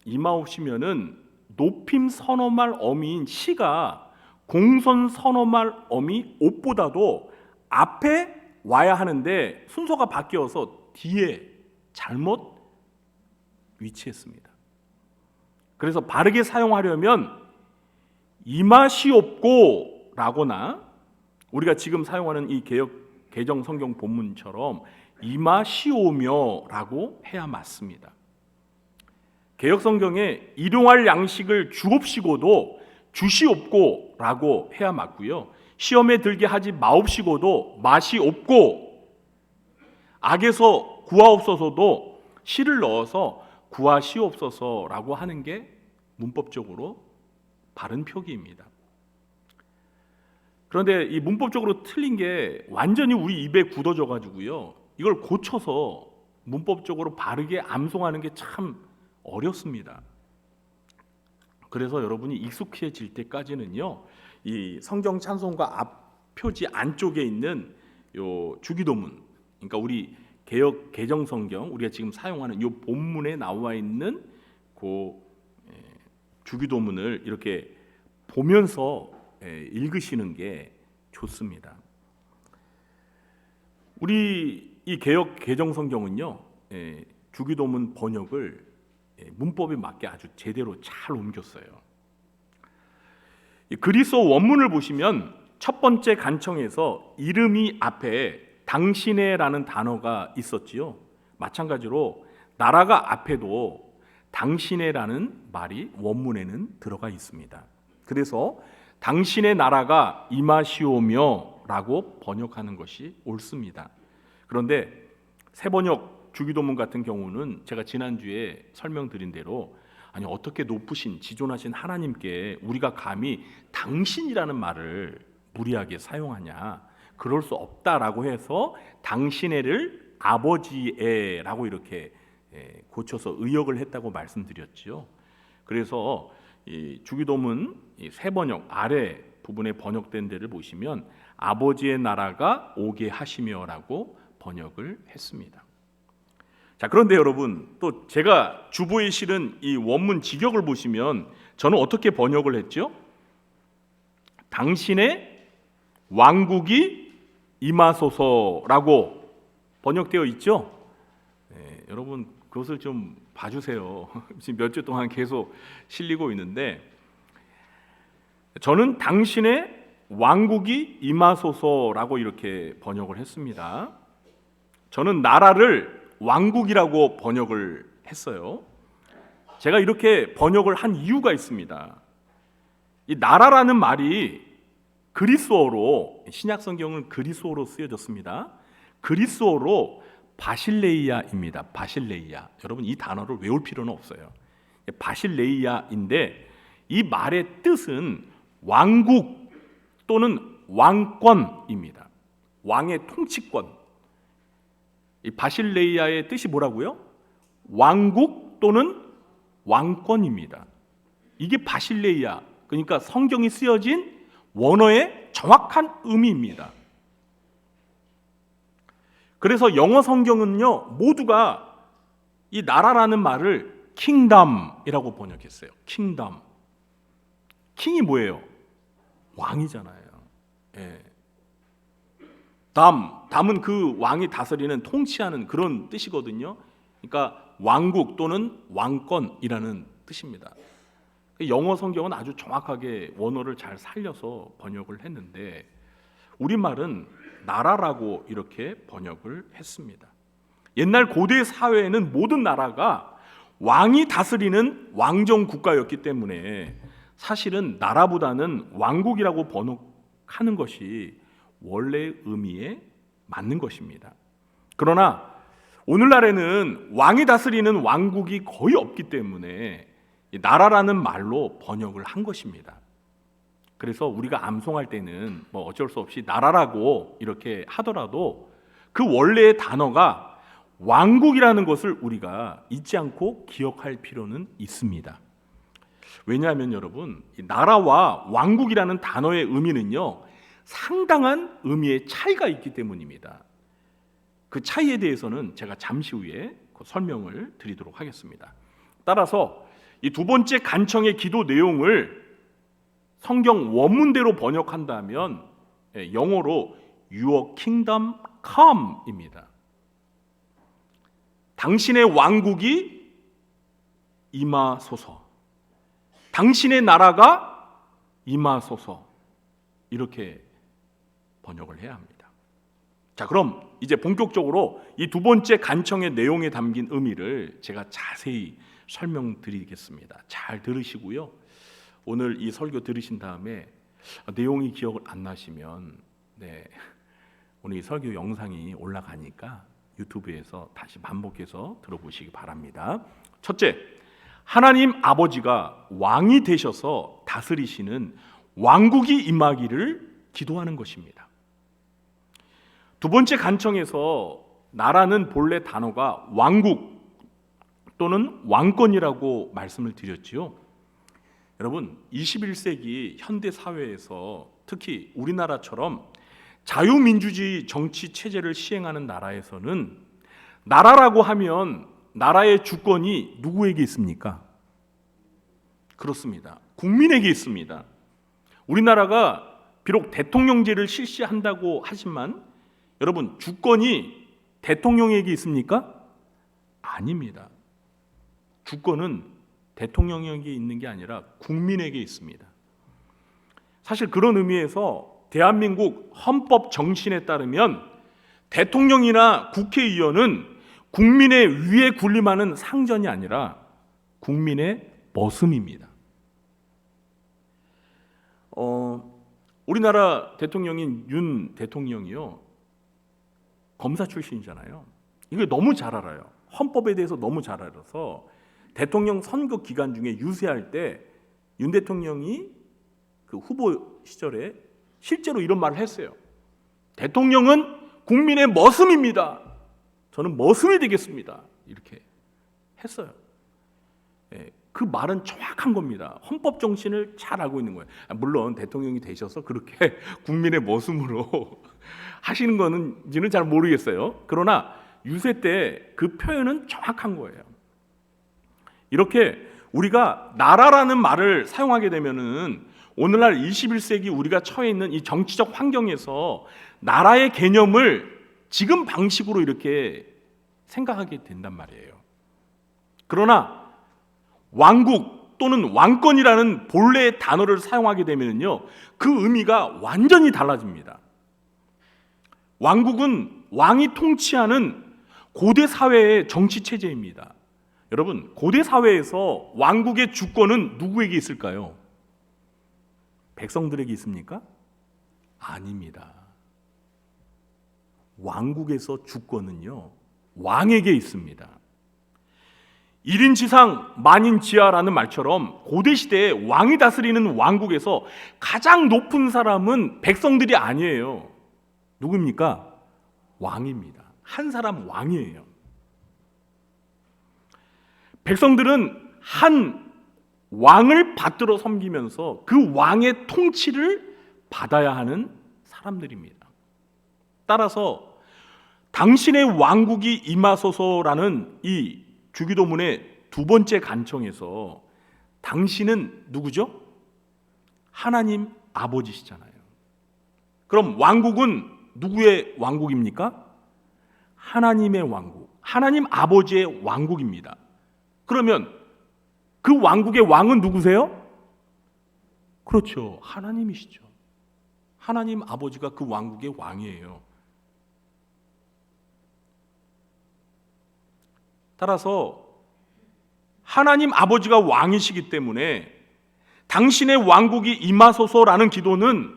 임하옵시면은 높임 선어말 어미인 시가 공선 선어말 어미 옷보다도 앞에 와야 하는데 순서가 바뀌어서 뒤에 잘못 위치했습니다. 그래서 바르게 사용하려면 임하시옵고 라거나 우리가 지금 사용하는 이 개정 성경 본문처럼 임하시오며라고 해야 맞습니다. 개역 성경에 일용할 양식을 주옵시고도 주시옵고라고 해야 맞고요. 시험에 들게 하지 마옵시고도 마시옵고, 악에서 구하옵소서도 시를 넣어서 구하시옵소서라고 하는 게 문법적으로 바른 표기입니다. 그런데 이 문법적으로 틀린 게 완전히 우리 입에 굳어져 가지고요. 이걸 고쳐서 문법적으로 바르게 암송하는 게 참 어렵습니다. 그래서 여러분이 익숙해질 때까지는요, 이 성경 찬송가 앞 표지 안쪽에 있는 요 주기도문, 그러니까 우리 개역 개정 성경 우리가 지금 사용하는 요 본문에 나와 있는 그 주기도문을 이렇게 보면서 읽으시는 게 좋습니다. 우리 이 개역 개정 성경은요, 주기도문 번역을 문법에 맞게 아주 제대로 잘 옮겼어요. 이 그리스어 원문을 보시면 첫 번째 간청에서 이름이 앞에 당신의라는 단어가 있었지요. 마찬가지로 나라가 앞에도 당신의라는 말이 원문에는 들어가 있습니다. 그래서 당신의 나라가 임하시오며 라고 번역하는 것이 옳습니다. 그런데 새번역 주기도문 같은 경우는 제가 지난주에 설명드린 대로 아니 어떻게 높으신 지존하신 하나님께 우리가 감히 당신이라는 말을 무리하게 사용하냐, 그럴 수 없다라고 해서 당신의를 아버지의라고 이렇게 고쳐서 의역을 했다고 말씀드렸지요. 그래서 이 주기도문 이 새번역 아래 부분에 번역된 데를 보시면 아버지의 나라가 오게 하시며라고 번역을 했습니다. 자, 그런데 여러분, 또 제가 주보에 실은 이 원문 직역을 보시면 저는 어떻게 번역을 했죠? 당신의 왕국이 임하소서라고 번역되어 있죠. 여러분 그것을 좀 봐주세요. 지금 몇 주 동안 계속 실리고 있는데, 저는 당신의 왕국이 임하소서라고 이렇게 번역을 했습니다. 저는 나라를 왕국이라고 번역을 했어요. 제가 이렇게 번역을 한 이유가 있습니다. 이 나라라는 말이 그리스어로, 신약 성경은 그리스어로 쓰여졌습니다. 그리스어로 바실레이아입니다. 바실레이아. 여러분 이 단어를 외울 필요는 없어요. 바실레이아인데 이 말의 뜻은 왕국 또는 왕권입니다. 왕의 통치권. 이 바실레이아의 뜻이 뭐라고요? 왕국 또는 왕권입니다. 이게 바실레이아, 그러니까 성경이 쓰여진 원어의 정확한 의미입니다. 그래서 영어 성경은요, 모두가 이 나라라는 말을 킹덤이라고 번역했어요. 킹덤. 킹이 뭐예요? 왕이잖아요. 예. 담은 그 왕이 다스리는, 통치하는 그런 뜻이거든요. 그러니까 왕국 또는 왕권이라는 뜻입니다. 영어 성경은 아주 정확하게 원어를 잘 살려서 번역을 했는데 우리말은 나라라고 이렇게 번역을 했습니다. 옛날 고대 사회에는 모든 나라가 왕이 다스리는 왕정 국가였기 때문에 사실은 나라보다는 왕국이라고 번역하는 것이 원래의 의미에 맞는 것입니다. 그러나 오늘날에는 왕이 다스리는 왕국이 거의 없기 때문에 나라라는 말로 번역을 한 것입니다. 그래서 우리가 암송할 때는 뭐 어쩔 수 없이 나라라고 이렇게 하더라도 그 원래의 단어가 왕국이라는 것을 우리가 잊지 않고 기억할 필요는 있습니다. 왜냐하면 여러분, 이 나라와 왕국이라는 단어의 의미는요, 상당한 의미의 차이가 있기 때문입니다. 그 차이에 대해서는 제가 잠시 후에 설명을 드리도록 하겠습니다. 따라서 이 두 번째 간청의 기도 내용을 성경 원문대로 번역한다면 영어로 Your Kingdom Come입니다. 당신의 왕국이 임하소서, 당신의 나라가 임하소서, 이렇게 번역을 해야 합니다. 자, 그럼 이제 본격적으로 이 두 번째 간청의 내용에 담긴 의미를 제가 자세히 설명드리겠습니다. 잘 들으시고요. 오늘 이 설교 들으신 다음에 내용이 기억을 안 나시면 오늘 이 설교 영상이 올라가니까 유튜브에서 다시 반복해서 들어보시기 바랍니다. 첫째, 하나님 아버지가 왕이 되셔서 다스리시는 왕국이 임하기를 기도하는 것입니다. 두 번째 간청에서 나라는 본래 단어가 왕국 또는 왕권이라고 말씀을 드렸지요. 여러분, 21세기 현대 사회에서 특히 우리나라처럼 자유민주주의 정치 체제를 시행하는 나라에서는 나라라고 하면 나라의 주권이 누구에게 있습니까? 그렇습니다. 국민에게 있습니다. 우리나라가 비록 대통령제를 실시한다고 하지만 여러분, 주권이 대통령에게 있습니까? 아닙니다. 주권은 대통령에게 있는 게 아니라 국민에게 있습니다. 사실 그런 의미에서 대한민국 헌법 정신에 따르면 대통령이나 국회의원은 국민의 위에 군림하는 상전이 아니라 국민의 머슴입니다. 우리나라 대통령인 윤 대통령이요, 검사 출신이잖아요. 이거 너무 잘 알아요. 헌법에 대해서 너무 잘 알아서 대통령 선거 기간 중에 유세할 때 윤 대통령이 그 후보 시절에 실제로 이런 말을 했어요. 대통령은 국민의 머슴입니다. 저는 머슴이 되겠습니다. 이렇게 했어요. 그 말은 정확한 겁니다. 헌법 정신을 잘 알고 있는 거예요. 물론 대통령이 되셔서 그렇게 국민의 머슴으로 하시는 건지는 잘 모르겠어요. 그러나 유세 때 그 표현은 정확한 거예요. 이렇게 우리가 나라라는 말을 사용하게 되면은 오늘날 21세기 우리가 처해 있는 이 정치적 환경에서 나라의 개념을 지금 방식으로 이렇게 생각하게 된단 말이에요. 그러나 왕국 또는 왕권이라는 본래의 단어를 사용하게 되면요, 그 의미가 완전히 달라집니다. 왕국은 왕이 통치하는 고대 사회의 정치 체제입니다. 여러분, 고대 사회에서 왕국의 주권은 누구에게 있을까요? 백성들에게 있습니까? 아닙니다. 왕국에서 주권은요, 왕에게 있습니다. 1인 지상 만인 지하라는 말처럼 고대 시대에 왕이 다스리는 왕국에서 가장 높은 사람은 백성들이 아니에요. 누굽니까? 왕입니다. 한 사람 왕이에요. 백성들은 한 왕을 받들어 섬기면서 그 왕의 통치를 받아야 하는 사람들입니다. 따라서 당신의 왕국이 임하소서라는 이 주기도문의 두 번째 간청에서 당신은 누구죠? 하나님 아버지시잖아요. 그럼 왕국은 누구의 왕국입니까? 하나님의 왕국, 하나님 아버지의 왕국입니다. 그러면 그 왕국의 왕은 누구세요? 그렇죠, 하나님이시죠. 하나님 아버지가 그 왕국의 왕이에요. 따라서 하나님 아버지가 왕이시기 때문에 당신의 왕국이 임하소서라는 기도는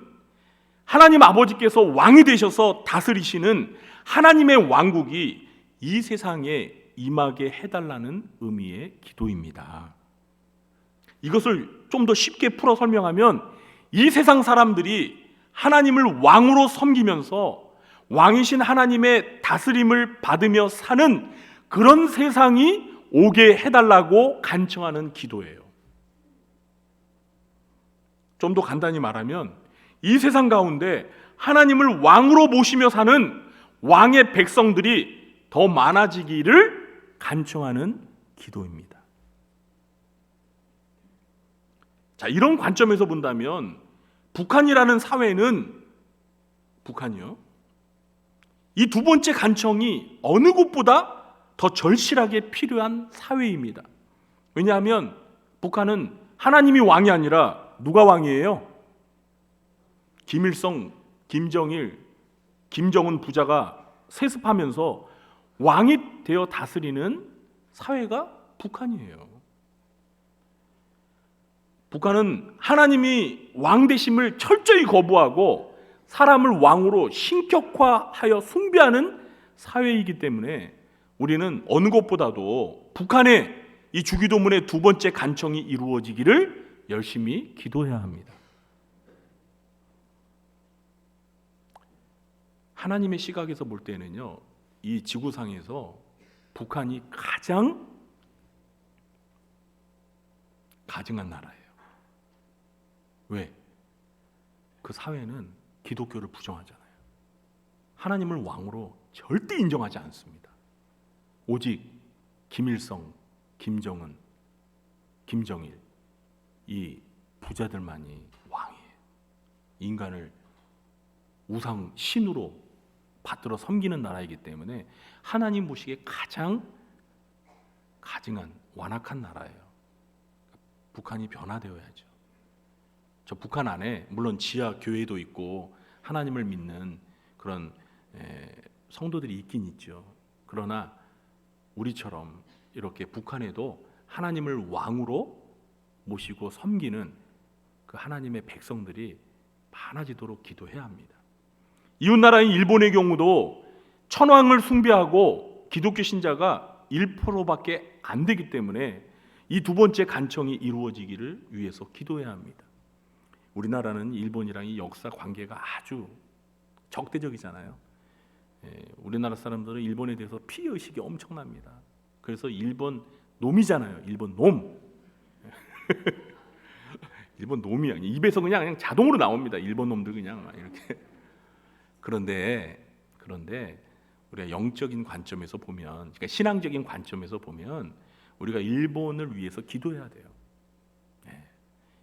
하나님 아버지께서 왕이 되셔서 다스리시는 하나님의 왕국이 이 세상에 임하게 해달라는 의미의 기도입니다. 이것을 좀 더 쉽게 풀어 설명하면 이 세상 사람들이 하나님을 왕으로 섬기면서 왕이신 하나님의 다스림을 받으며 사는 그런 세상이 오게 해달라고 간청하는 기도예요. 좀 더 간단히 말하면 이 세상 가운데 하나님을 왕으로 모시며 사는 왕의 백성들이 더 많아지기를 간청하는 기도입니다. 자, 이런 관점에서 본다면 북한이라는 사회는 북한이요, 이 두 번째 간청이 어느 곳보다 더 절실하게 필요한 사회입니다. 왜냐하면 북한은 하나님이 왕이 아니라 누가 왕이에요? 김일성, 김정일, 김정은 부자가 세습하면서 왕이 되어 다스리는 사회가 북한이에요. 북한은 하나님이 왕 되심을 철저히 거부하고 사람을 왕으로 신격화하여 숭배하는 사회이기 때문에 우리는 어느 것보다도 북한의 이 주기도문의 두 번째 간청이 이루어지기를 열심히 기도해야 합니다. 하나님의 시각에서 볼 때는요, 이 지구상에서 북한이 가장 가증한 나라예요. 왜? 그 사회는 기독교를 부정하잖아요. 하나님을 왕으로 절대 인정하지 않습니다. 오직 김일성, 김정은, 김정일, 이 부자들만이 왕이에요. 인간을 우상 신으로 받들어 섬기는 나라이기 때문에 하나님 보시기에 가장 가증한 완악한 나라예요. 북한이 변화되어야죠. 저 북한 안에 물론 지하 교회도 있고 하나님을 믿는 그런 성도들이 있긴 있죠. 그러나 우리처럼 이렇게 북한에도 하나님을 왕으로 모시고 섬기는 그 하나님의 백성들이 많아지도록 기도해야 합니다. 이웃나라인 일본의 경우도 천황을 숭배하고 기독교 신자가 1%밖에 안 되기 때문에 이 두 번째 간청이 이루어지기를 위해서 기도해야 합니다. 우리나라는 일본이랑 이 역사 관계가 아주 적대적이잖아요. 우리나라 사람들은 일본에 대해서 피의식이 엄청납니다. 그래서 일본 놈이잖아요. 일본 놈. 일본 놈이야. 입에서 그냥 자동으로 나옵니다. 일본 놈들 그냥 이렇게. 그런데 우리가 영적인 관점에서 보면, 그러니까 신앙적인 관점에서 보면 우리가 일본을 위해서 기도해야 돼요.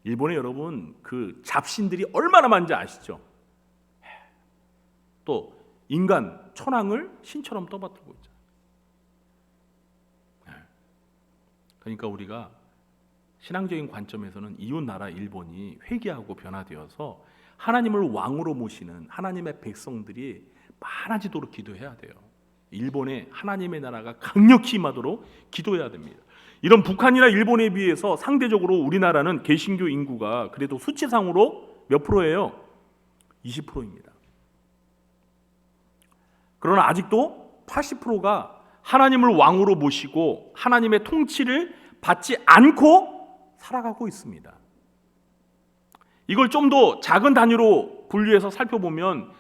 일본에 여러분 그 잡신들이 얼마나 많은지 아시죠? 또 인간 천황을 신처럼 떠받들고 있잖아요. 그러니까 우리가 신앙적인 관점에서는 이웃 나라 일본이 회개하고 변화되어서 하나님을 왕으로 모시는 하나님의 백성들이 많아지도록 기도해야 돼요. 일본에 하나님의 나라가 강력히 임하도록 기도해야 됩니다. 이런 북한이나 일본에 비해서 상대적으로 우리나라는 개신교 인구가 그래도 수치상으로 몇 프로예요? 20%입니다. 그러나 아직도 80%가 하나님을 왕으로 모시고 하나님의 통치를 받지 않고 살아가고 있습니다. 이걸 좀 더 작은 단위로 분류해서 살펴보면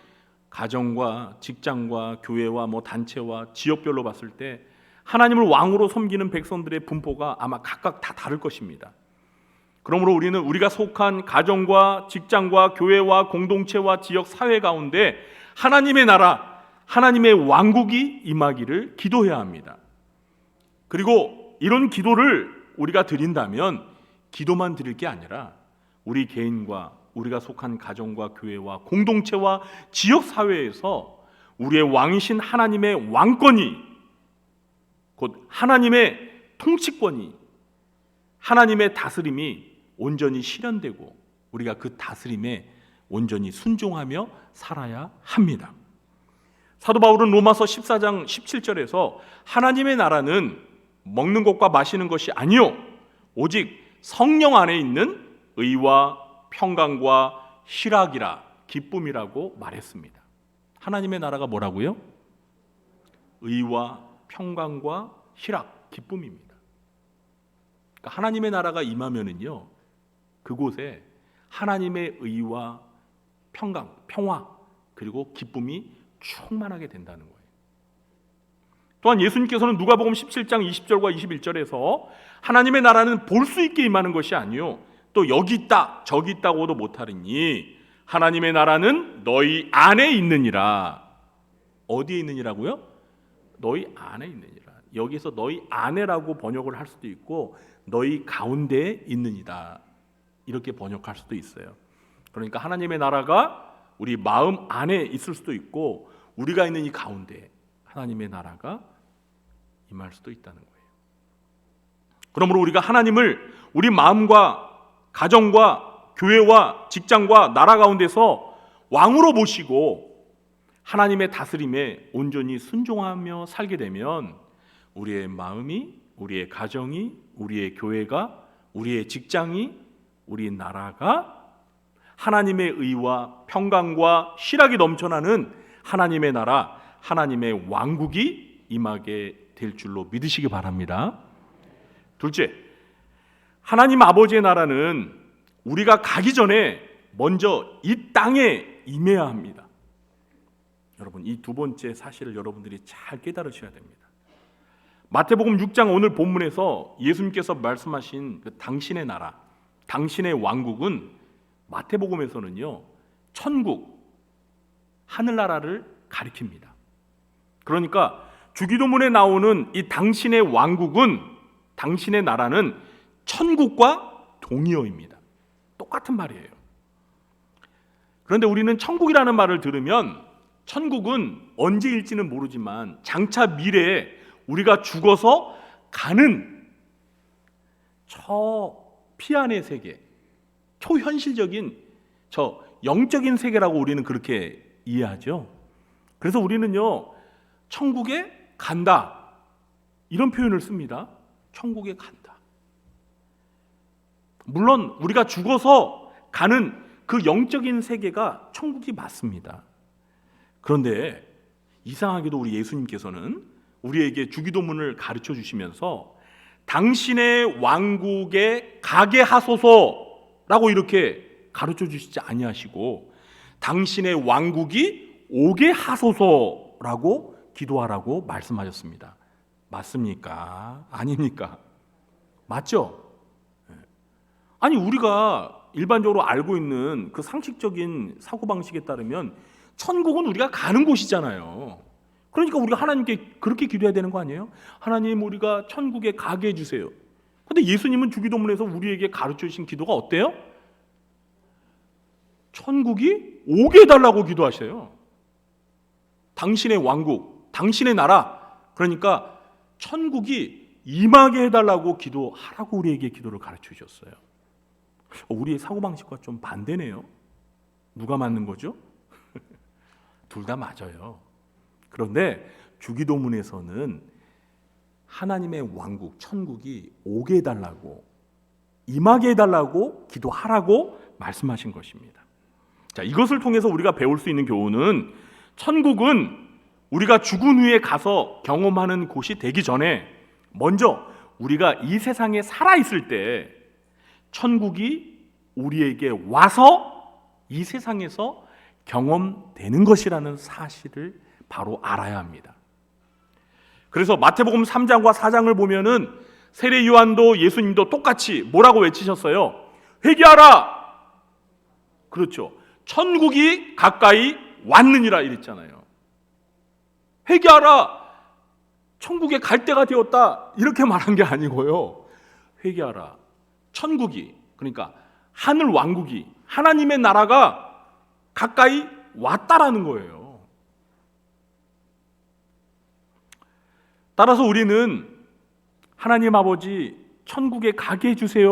가정과 직장과 교회와 단체와 지역별로 봤을 때 하나님을 왕으로 섬기는 백성들의 분포가 아마 각각 다 다를 것입니다. 그러므로 우리는 우리가 속한 가정과 직장과 교회와 공동체와 지역 사회 가운데 하나님의 나라, 하나님의 왕국이 임하기를 기도해야 합니다. 그리고 이런 기도를 우리가 드린다면 기도만 드릴 게 아니라 우리 개인과 우리가 속한 가정과 교회와 공동체와 지역 사회에서 우리의 왕이신 하나님의 왕권이, 곧 하나님의 통치권이, 하나님의 다스림이 온전히 실현되고 우리가 그 다스림에 온전히 순종하며 살아야 합니다. 사도 바울은 로마서 14장 17절에서 하나님의 나라는 먹는 것과 마시는 것이 아니요 오직 성령 안에 있는 의와 평강과 희락이라, 기쁨이라고 말했습니다. 하나님의 나라가 뭐라고요? 의와 평강과 희락, 기쁨입니다. 그러니까 하나님의 나라가 임하면은요, 그곳에 하나님의 의와 평강, 평화, 그리고 기쁨이 충만하게 된다는 거예요. 또한 예수님께서는 누가복음 17장 20절과 21절에서 하나님의 나라는 볼 수 있게 임하는 것이 아니요 또 여기 있다 저기 있다고도 못하리니 하나님의 나라는 너희 안에 있느니라. 어디에 있느니라고요? 너희 안에 있느니라. 여기서 너희 안에라고 번역을 할 수도 있고 너희 가운데에 있느니라 이렇게 번역할 수도 있어요. 그러니까 하나님의 나라가 우리 마음 안에 있을 수도 있고 우리가 있는 이 가운데 하나님의 나라가 임할 수도 있다는 거예요. 그러므로 우리가 하나님을 우리 마음과 가정과 교회와 직장과 나라 가운데서 왕으로 모시고 하나님의 다스림에 온전히 순종하며 살게 되면 우리의 마음이, 우리의 가정이, 우리의 교회가, 우리의 직장이, 우리 나라가 하나님의 의와 평강과 희락이 넘쳐나는 하나님의 나라, 하나님의 왕국이 임하게 될 줄로 믿으시기 바랍니다. 둘째, 하나님 아버지의 나라는 우리가 가기 전에 먼저 이 땅에 임해야 합니다. 여러분, 이 두 번째 사실을 여러분들이 잘 깨달으셔야 됩니다. 마태복음 6장 오늘 본문에서 예수님께서 말씀하신 그 당신의 나라, 당신의 왕국은 마태복음에서는요, 천국, 하늘나라를 가리킵니다. 그러니까 주기도문에 나오는 이 당신의 왕국은, 당신의 나라는 천국과 동의어입니다. 똑같은 말이에요. 그런데 우리는 천국이라는 말을 들으면 천국은 언제일지는 모르지만 장차 미래에 우리가 죽어서 가는 저 피안의 세계, 초현실적인 저 영적인 세계라고 우리는 그렇게 이해하죠. 그래서 우리는요, 천국에 간다 이런 표현을 씁니다. 천국에 간다. 물론 우리가 죽어서 가는 그 영적인 세계가 천국이 맞습니다. 그런데 이상하게도 우리 예수님께서는 우리에게 주기도문을 가르쳐 주시면서 당신의 왕국에 가게 하소서라고 이렇게 가르쳐 주시지 아니하시고 당신의 왕국이 오게 하소서라고 기도하라고 말씀하셨습니다. 맞습니까? 아닙니까? 맞죠? 아니 우리가 일반적으로 알고 있는 그 상식적인 사고방식에 따르면 천국은 우리가 가는 곳이잖아요. 그러니까 우리가 하나님께 그렇게 기도해야 되는 거 아니에요? 하나님 우리가 천국에 가게 해주세요. 근데 예수님은 주기도문에서 우리에게 가르쳐 주신 기도가 어때요? 천국이 오게 해달라고 기도하셔요. 당신의 왕국, 당신의 나라, 그러니까 천국이 임하게 해달라고 기도하라고 우리에게 기도를 가르쳐 주셨어요. 우리의 사고방식과 좀 반대네요. 누가 맞는 거죠? 둘 다 맞아요. 그런데 주기도문에서는 하나님의 왕국, 천국이 오게 해달라고, 임하게 해달라고 기도하라고 말씀하신 것입니다. 자, 이것을 통해서 우리가 배울 수 있는 교훈은 천국은 우리가 죽은 후에 가서 경험하는 곳이 되기 전에 먼저 우리가 이 세상에 살아있을 때 천국이 우리에게 와서 이 세상에서 경험되는 것이라는 사실을 바로 알아야 합니다. 그래서 마태복음 3장과 4장을 보면은 세례 요한도 예수님도 똑같이 뭐라고 외치셨어요? 회개하라! 그렇죠. 천국이 가까이 왔느니라 이랬잖아요. 회개하라! 천국에 갈 때가 되었다 이렇게 말한 게 아니고요. 회개하라. 천국이, 그러니까 하늘 왕국이, 하나님의 나라가 가까이 왔다라는 거예요. 따라서 우리는 하나님 아버지 천국에 가게 해주세요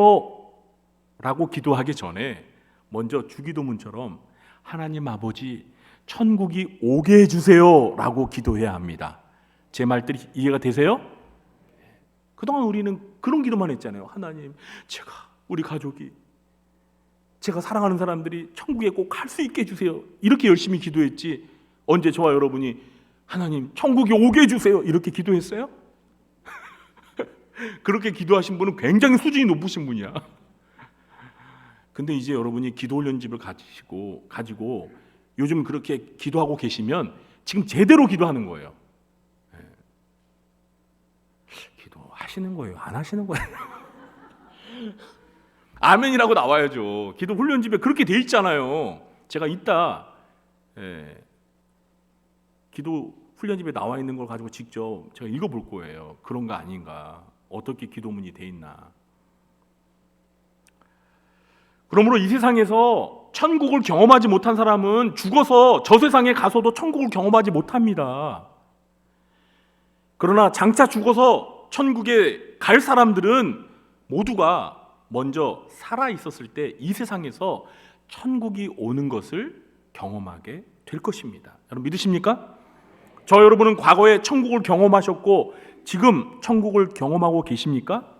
라고 기도하기 전에 먼저 주기도문처럼 하나님 아버지 천국이 오게 해주세요 라고 기도해야 합니다. 제 말들이 이해가 되세요? 그동안 우리는 그런 기도만 했잖아요. 하나님, 우리 가족이, 제가 사랑하는 사람들이 천국에 꼭 갈 수 있게 해주세요. 이렇게 열심히 기도했지. 언제 저와 여러분이 하나님 천국에 오게 해주세요 이렇게 기도했어요? 그렇게 기도하신 분은 굉장히 수준이 높으신 분이야. 근데 이제 여러분이 기도 훈련집을 가지고 요즘 그렇게 기도하고 계시면 지금 제대로 기도하는 거예요. 기도하시는 거예요? 안 하시는 거예요? 아멘이라고 나와야죠. 기도 훈련집에 그렇게 돼 있잖아요. 제가 이따 기도 훈련집에 나와 있는 걸 가지고 직접 제가 읽어볼 거예요. 그런 거 아닌가? 어떻게 기도문이 돼 있나? 그러므로 이 세상에서 천국을 경험하지 못한 사람은 죽어서 저 세상에 가서도 천국을 경험하지 못합니다. 그러나 장차 죽어서 천국에 갈 사람들은 모두가 먼저 살아 있었을 때 이 세상에서 천국이 오는 것을 경험하게 될 것입니다. 여러분 믿으십니까? 저 여러분은 과거에 천국을 경험하셨고 지금 천국을 경험하고 계십니까?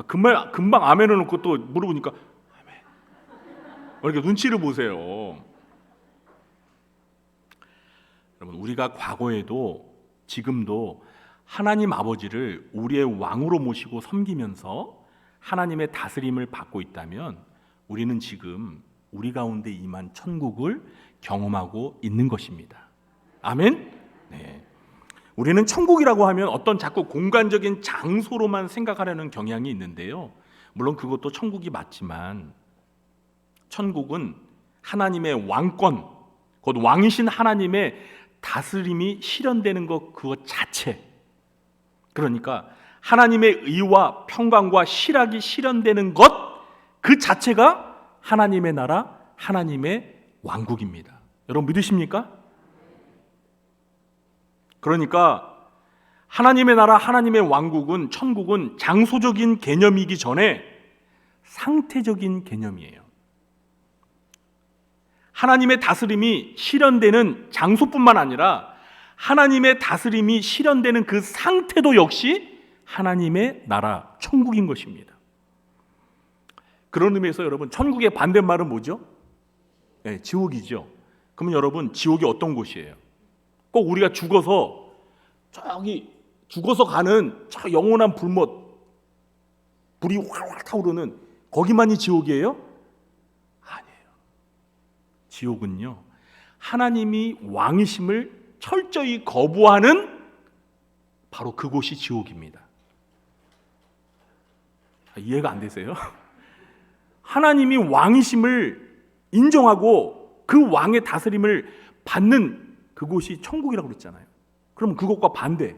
금방 아멘을 놓고 또 물어보니까 아멘. 이렇게 눈치를 보세요. 여러분 우리가 과거에도 지금도 하나님 아버지를 우리의 왕으로 모시고 섬기면서 하나님의 다스림을 받고 있다면 우리는 지금 우리 가운데 임한 천국을 경험하고 있는 것입니다. 아멘? 네. 우리는 천국이라고 하면 어떤 자꾸 공간적인 장소로만 생각하려는 경향이 있는데요. 물론 그것도 천국이 맞지만 천국은 하나님의 왕권, 곧 왕이신 하나님의 다스림이 실현되는 것 그것 자체, 그러니까 하나님의 의와 평강과 실학이 실현되는 것 그 자체가 하나님의 나라, 하나님의 왕국입니다. 여러분 믿으십니까? 그러니까 하나님의 나라, 하나님의 왕국은, 천국은 장소적인 개념이기 전에 상태적인 개념이에요. 하나님의 다스림이 실현되는 장소뿐만 아니라 하나님의 다스림이 실현되는 그 상태도 역시 하나님의 나라, 천국인 것입니다. 그런 의미에서 여러분, 천국의 반대말은 뭐죠? 네, 지옥이죠. 그러면 여러분, 지옥이 어떤 곳이에요? 꼭 우리가 죽어서 가는 저 영원한 불못, 불이 활활 타오르는 거기만이 지옥이에요? 아니에요. 지옥은요, 하나님이 왕이심을 철저히 거부하는 바로 그곳이 지옥입니다. 이해가 안 되세요? 하나님이 왕이심을 인정하고 그 왕의 다스림을 받는 그곳이 천국이라고 그랬잖아요. 그럼 그것과 반대,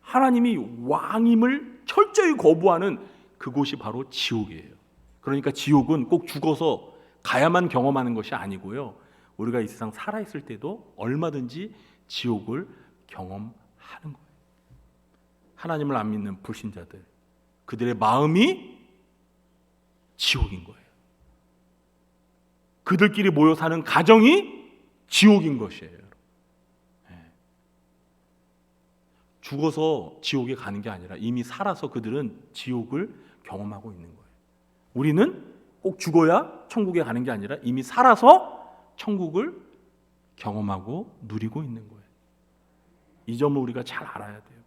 하나님이 왕임을 철저히 거부하는 그곳이 바로 지옥이에요. 그러니까 지옥은 꼭 죽어서 가야만 경험하는 것이 아니고요, 우리가 이 세상 살아있을 때도 얼마든지 지옥을 경험하는 거예요. 하나님을 안 믿는 불신자들, 그들의 마음이 지옥인 거예요. 그들끼리 모여 사는 가정이 지옥인 것이에요. 죽어서 지옥에 가는 게 아니라 이미 살아서 그들은 지옥을 경험하고 있는 거예요. 우리는 꼭 죽어야 천국에 가는 게 아니라 이미 살아서 천국을 경험하고 누리고 있는 거예요. 이 점을 우리가 잘 알아야 돼요.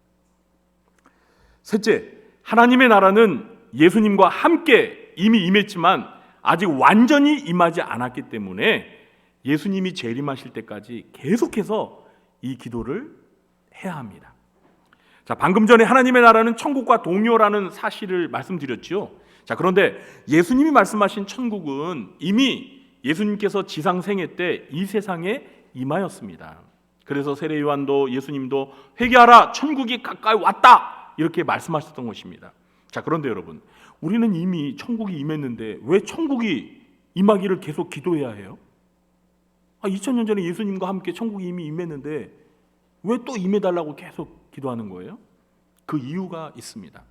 셋째, 하나님의 나라는 예수님과 함께 이미 임했지만 아직 완전히 임하지 않았기 때문에 예수님이 재림하실 때까지 계속해서 이 기도를 해야 합니다. 자, 방금 전에 하나님의 나라는 천국과 동료라는 사실을 말씀드렸죠. 자, 그런데 예수님이 말씀하신 천국은 이미 예수님께서 지상 생애 때 이 세상에 임하였습니다. 그래서 세례 요한도 예수님도 회개하라, 천국이 가까이 왔다, 이렇게 말씀하셨던 것입니다. 자, 그런데 여러분, 우리는 이미 천국이 임했는데 왜 천국이 임하기를 계속 기도해야 해요? 2000년 전에 예수님과 함께 천국이 이미 임했는데 왜 또 임해달라고 계속 기도하는 거예요? 그 이유가 있습니다.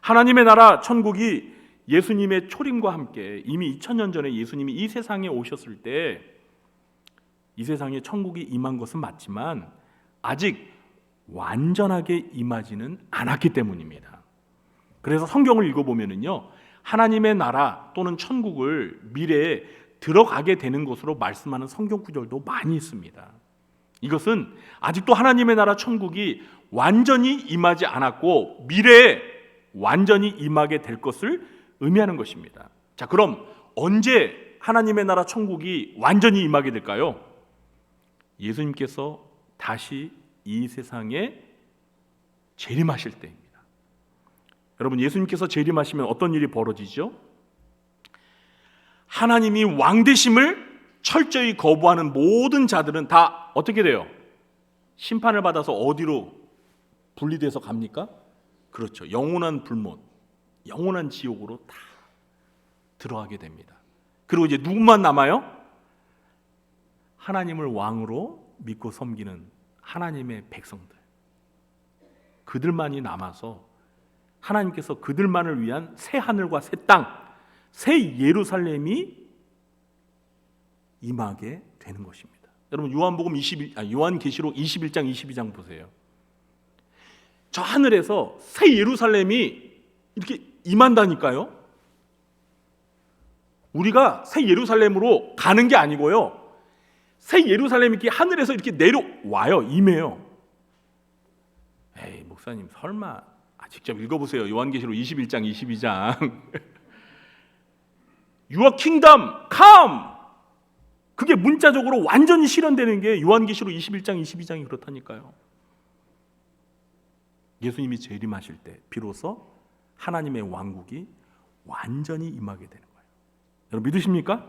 하나님의 나라 천국이 예수님의 초림과 함께 이미 2000년 전에 예수님이 이 세상에 오셨을 때 이 세상에 천국이 임한 것은 맞지만 아직 완전하게 임하지는 않았기 때문입니다. 그래서 성경을 읽어보면요, 하나님의 나라 또는 천국을 미래에 들어가게 되는 것으로 말씀하는 성경 구절도 많이 있습니다. 이것은 아직도 하나님의 나라 천국이 완전히 임하지 않았고 미래에 완전히 임하게 될 것을 의미하는 것입니다. 자, 그럼 언제 하나님의 나라 천국이 완전히 임하게 될까요? 예수님께서 다시 이 세상에 재림하실 때입니다. 여러분, 예수님께서 재림하시면 어떤 일이 벌어지죠? 하나님이 왕 되심을 철저히 거부하는 모든 자들은 다 어떻게 돼요? 심판을 받아서 어디로 분리돼서 갑니까? 그렇죠. 영원한 불못, 영원한 지옥으로 다 들어가게 됩니다. 그리고 이제 누구만 남아요? 하나님을 왕으로 믿고 섬기는 하나님의 백성들, 그들만이 남아서 하나님께서 그들만을 위한 새 하늘과 새 땅, 새 예루살렘이 임하게 되는 것입니다. 여러분, 요한계시록 21장 22장 보세요. 저 하늘에서 새 예루살렘이 이렇게 임한다니까요. 우리가 새 예루살렘으로 가는 게 아니고요, 새 예루살렘이 이렇게 하늘에서 이렇게 내려와요. 임해요. 에이, 목사님 설마. 직접 읽어보세요. 요한계시록 21장 22장. Your kingdom come. 그게 문자적으로 완전히 실현되는 게 요한계시록 21장 22장이 그렇다니까요. 예수님이 재림하실 때 비로소 하나님의 왕국이 완전히 임하게 되는 거예요. 여러분 믿으십니까?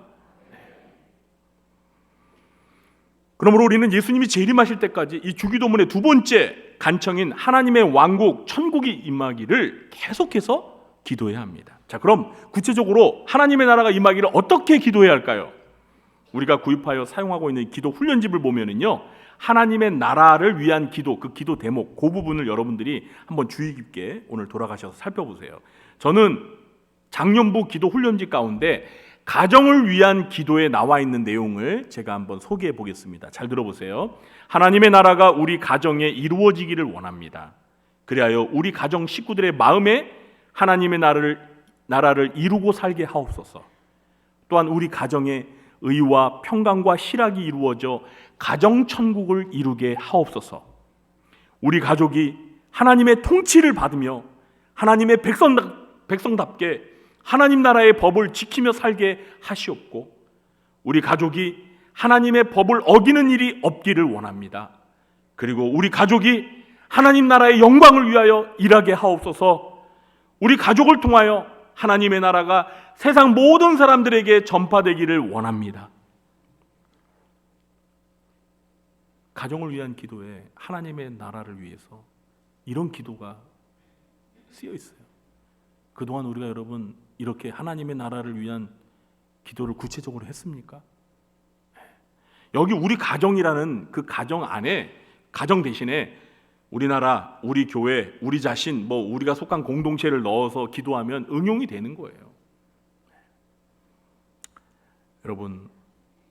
그러므로 우리는 예수님이 재림하실 때까지 이 주기도문의 두 번째 간청인 하나님의 왕국, 천국이 임하기를 계속해서 기도해야 합니다. 자, 그럼 구체적으로 하나님의 나라가 임하기를 어떻게 기도해야 할까요? 우리가 구입하여 사용하고 있는 기도 훈련집을 보면은요, 하나님의 나라를 위한 기도, 그 기도 대목, 그 부분을 여러분들이 한번 주의 깊게 오늘 돌아가셔서 살펴보세요. 저는 작년부 기도 훈련집 가운데 가정을 위한 기도에 나와 있는 내용을 제가 한번 소개해 보겠습니다. 잘 들어보세요. 하나님의 나라가 우리 가정에 이루어지기를 원합니다. 그리하여 우리 가정 식구들의 마음에 하나님의 나라를 이루고 살게 하옵소서. 또한 우리 가정에 의와 평강과 희락이 이루어져 가정천국을 이루게 하옵소서. 우리 가족이 하나님의 통치를 받으며 하나님의 백성답게 하나님 나라의 법을 지키며 살게 하시옵고, 우리 가족이 하나님의 법을 어기는 일이 없기를 원합니다. 그리고 우리 가족이 하나님 나라의 영광을 위하여 일하게 하옵소서. 우리 가족을 통하여 하나님의 나라가 세상 모든 사람들에게 전파되기를 원합니다. 가정을 위한 기도에 하나님의 나라를 위해서 이런 기도가 쓰여 있어요. 그동안 우리가 여러분 이렇게 하나님의 나라를 위한 기도를 구체적으로 했습니까? 여기 우리 가정이라는 그 가정 안에, 가정 대신에 우리나라, 우리 교회, 우리 자신, 우리가 속한 공동체를 넣어서 기도하면 응용이 되는 거예요. 여러분,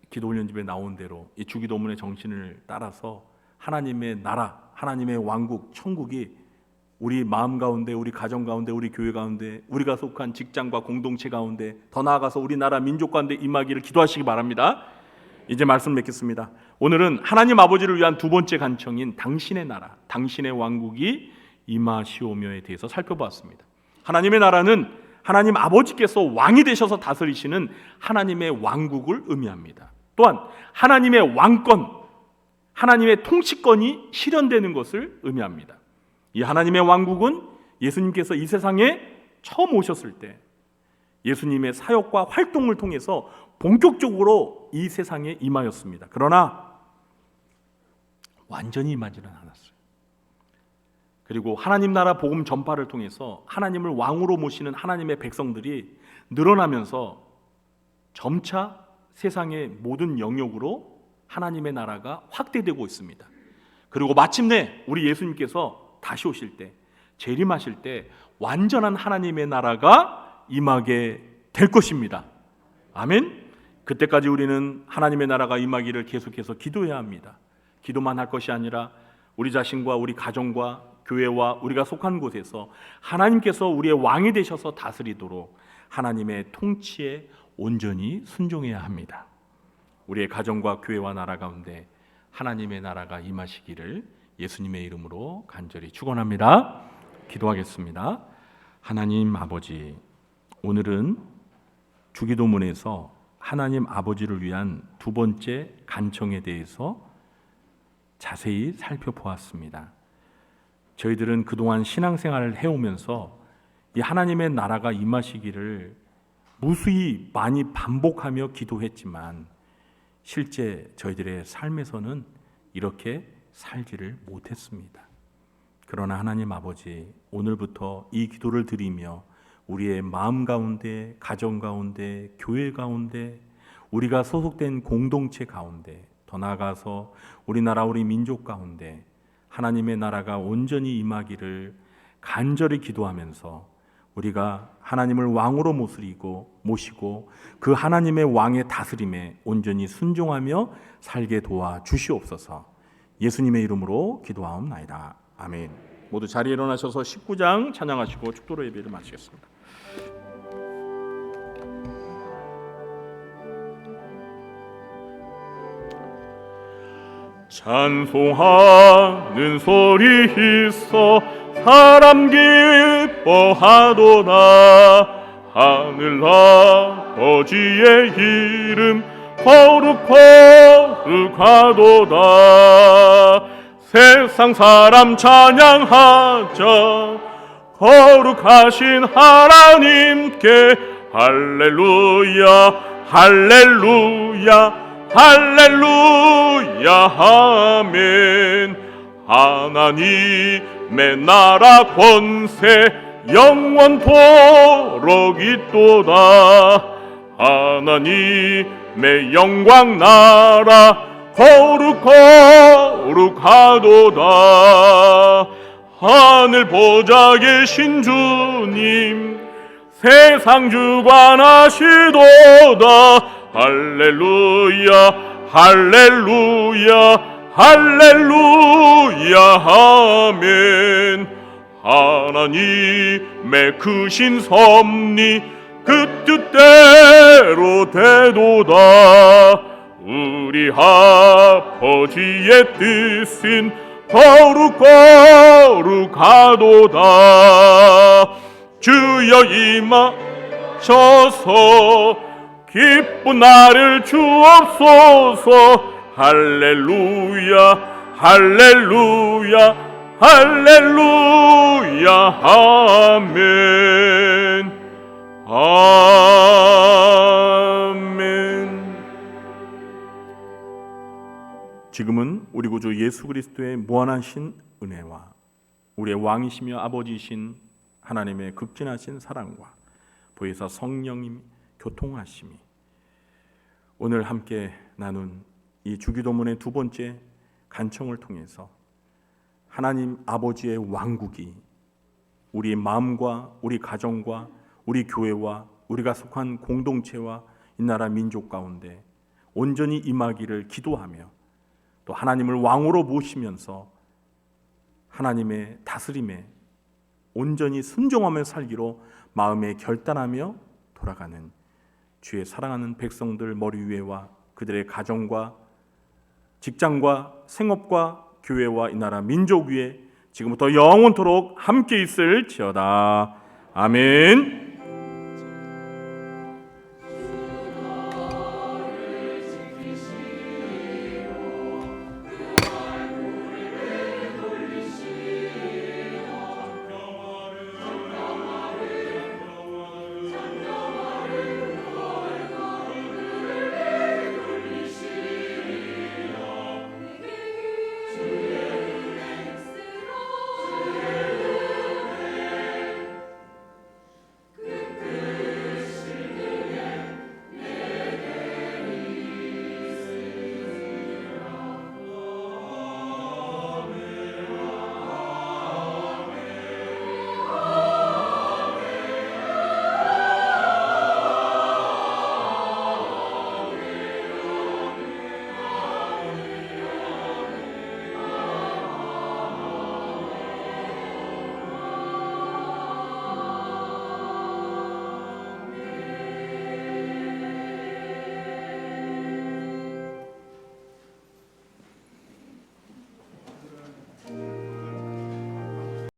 기도 훈련집에 나온 대로 이 주기도문의 정신을 따라서 하나님의 나라, 하나님의 왕국, 천국이 우리 마음 가운데, 우리 가정 가운데, 우리 교회 가운데, 우리가 속한 직장과 공동체 가운데, 더 나아가서 우리나라 민족 가운데 임하기를 기도하시기 바랍니다. 이제 말씀 맺겠습니다. 오늘은 하나님 아버지를 위한 두 번째 간청인 당신의 나라, 당신의 왕국이 임하시오며에 대해서 살펴보았습니다. 하나님의 나라는 하나님 아버지께서 왕이 되셔서 다스리시는 하나님의 왕국을 의미합니다. 또한 하나님의 왕권, 하나님의 통치권이 실현되는 것을 의미합니다. 이 하나님의 왕국은 예수님께서 이 세상에 처음 오셨을 때 예수님의 사역과 활동을 통해서 본격적으로 이 세상에 임하였습니다. 그러나 완전히 임하지는 않았어요. 그리고 하나님 나라 복음 전파를 통해서 하나님을 왕으로 모시는 하나님의 백성들이 늘어나면서 점차 세상의 모든 영역으로 하나님의 나라가 확대되고 있습니다. 그리고 마침내 우리 예수님께서 다시 오실 때, 재림하실 때 완전한 하나님의 나라가 임하게 될 것입니다. 아멘. 그때까지 우리는 하나님의 나라가 임하기를 계속해서 기도해야 합니다. 기도만 할 것이 아니라 우리 자신과 우리 가정과 교회와 우리가 속한 곳에서 하나님께서 우리의 왕이 되셔서 다스리도록 하나님의 통치에 온전히 순종해야 합니다. 우리의 가정과 교회와 나라 가운데 하나님의 나라가 임하시기를 예수님의 이름으로 간절히 축원합니다. 기도하겠습니다. 하나님 아버지, 오늘은 주기도문에서 하나님 아버지를 위한 두 번째 간청에 대해서 자세히 살펴보았습니다. 저희들은 그동안 신앙생활을 해오면서 이 하나님의 나라가 임하시기를 무수히 많이 반복하며 기도했지만 실제 저희들의 삶에서는 이렇게 살지를 못했습니다. 그러나 하나님 아버지, 오늘부터 이 기도를 드리며 우리의 마음 가운데, 가정 가운데, 교회 가운데, 우리가 소속된 공동체 가운데, 더 나아가서 우리나라 우리 민족 가운데 하나님의 나라가 온전히 임하기를 간절히 기도하면서 우리가 하나님을 왕으로 모시고 그 하나님의 왕의 다스림에 온전히 순종하며 살게 도와 주시옵소서. 예수님의 이름으로 기도하옵나이다. 아멘. 모두 자리에 일어나셔서 19장 찬양하시고 축도로 예배를 마치겠습니다. 찬송하는 소리 있어 사람 기뻐하도다. 하늘 아버지의 이름 거룩하도다. 세상 사람 찬양하자. 거룩하신 하나님께 할렐루야 할렐루야 할렐루야 아멘. 하나님의 나라 권세 영원토록 있도다. 하나님의 매 영광 나라 거룩하도다. 하늘 보좌 계신 주님 세상 주관하시도다. 할렐루야 할렐루야 할렐루야 아멘. 하나님의 크신 섭리 그 뜻대로 되도다. 우리 아버지의 뜻은 거룩하도다. 주여 임하셔서 기쁜 날을 주옵소서. 할렐루야 할렐루야 할렐루야 아멘 아멘. 지금은 우리 구주 예수 그리스도의 무한하신 은혜와 우리의 왕이시며 아버지이신 하나님의 극진하신 사랑과 보혜사 성령님 교통하심이 오늘 함께 나눈 이 주기도문의 두 번째 간청을 통해서 하나님 아버지의 왕국이 우리 마음과 우리 가정과 우리 교회와 우리가 속한 공동체와 이 나라 민족 가운데 온전히 임하기를 기도하며 또 하나님을 왕으로 모시면서 하나님의 다스림에 온전히 순종하며 살기로 마음에 결단하며 돌아가는 주의 사랑하는 백성들 머리 위에와 그들의 가정과 직장과 생업과 교회와 이 나라 민족 위에 지금부터 영원토록 함께 있을지어다. 아멘.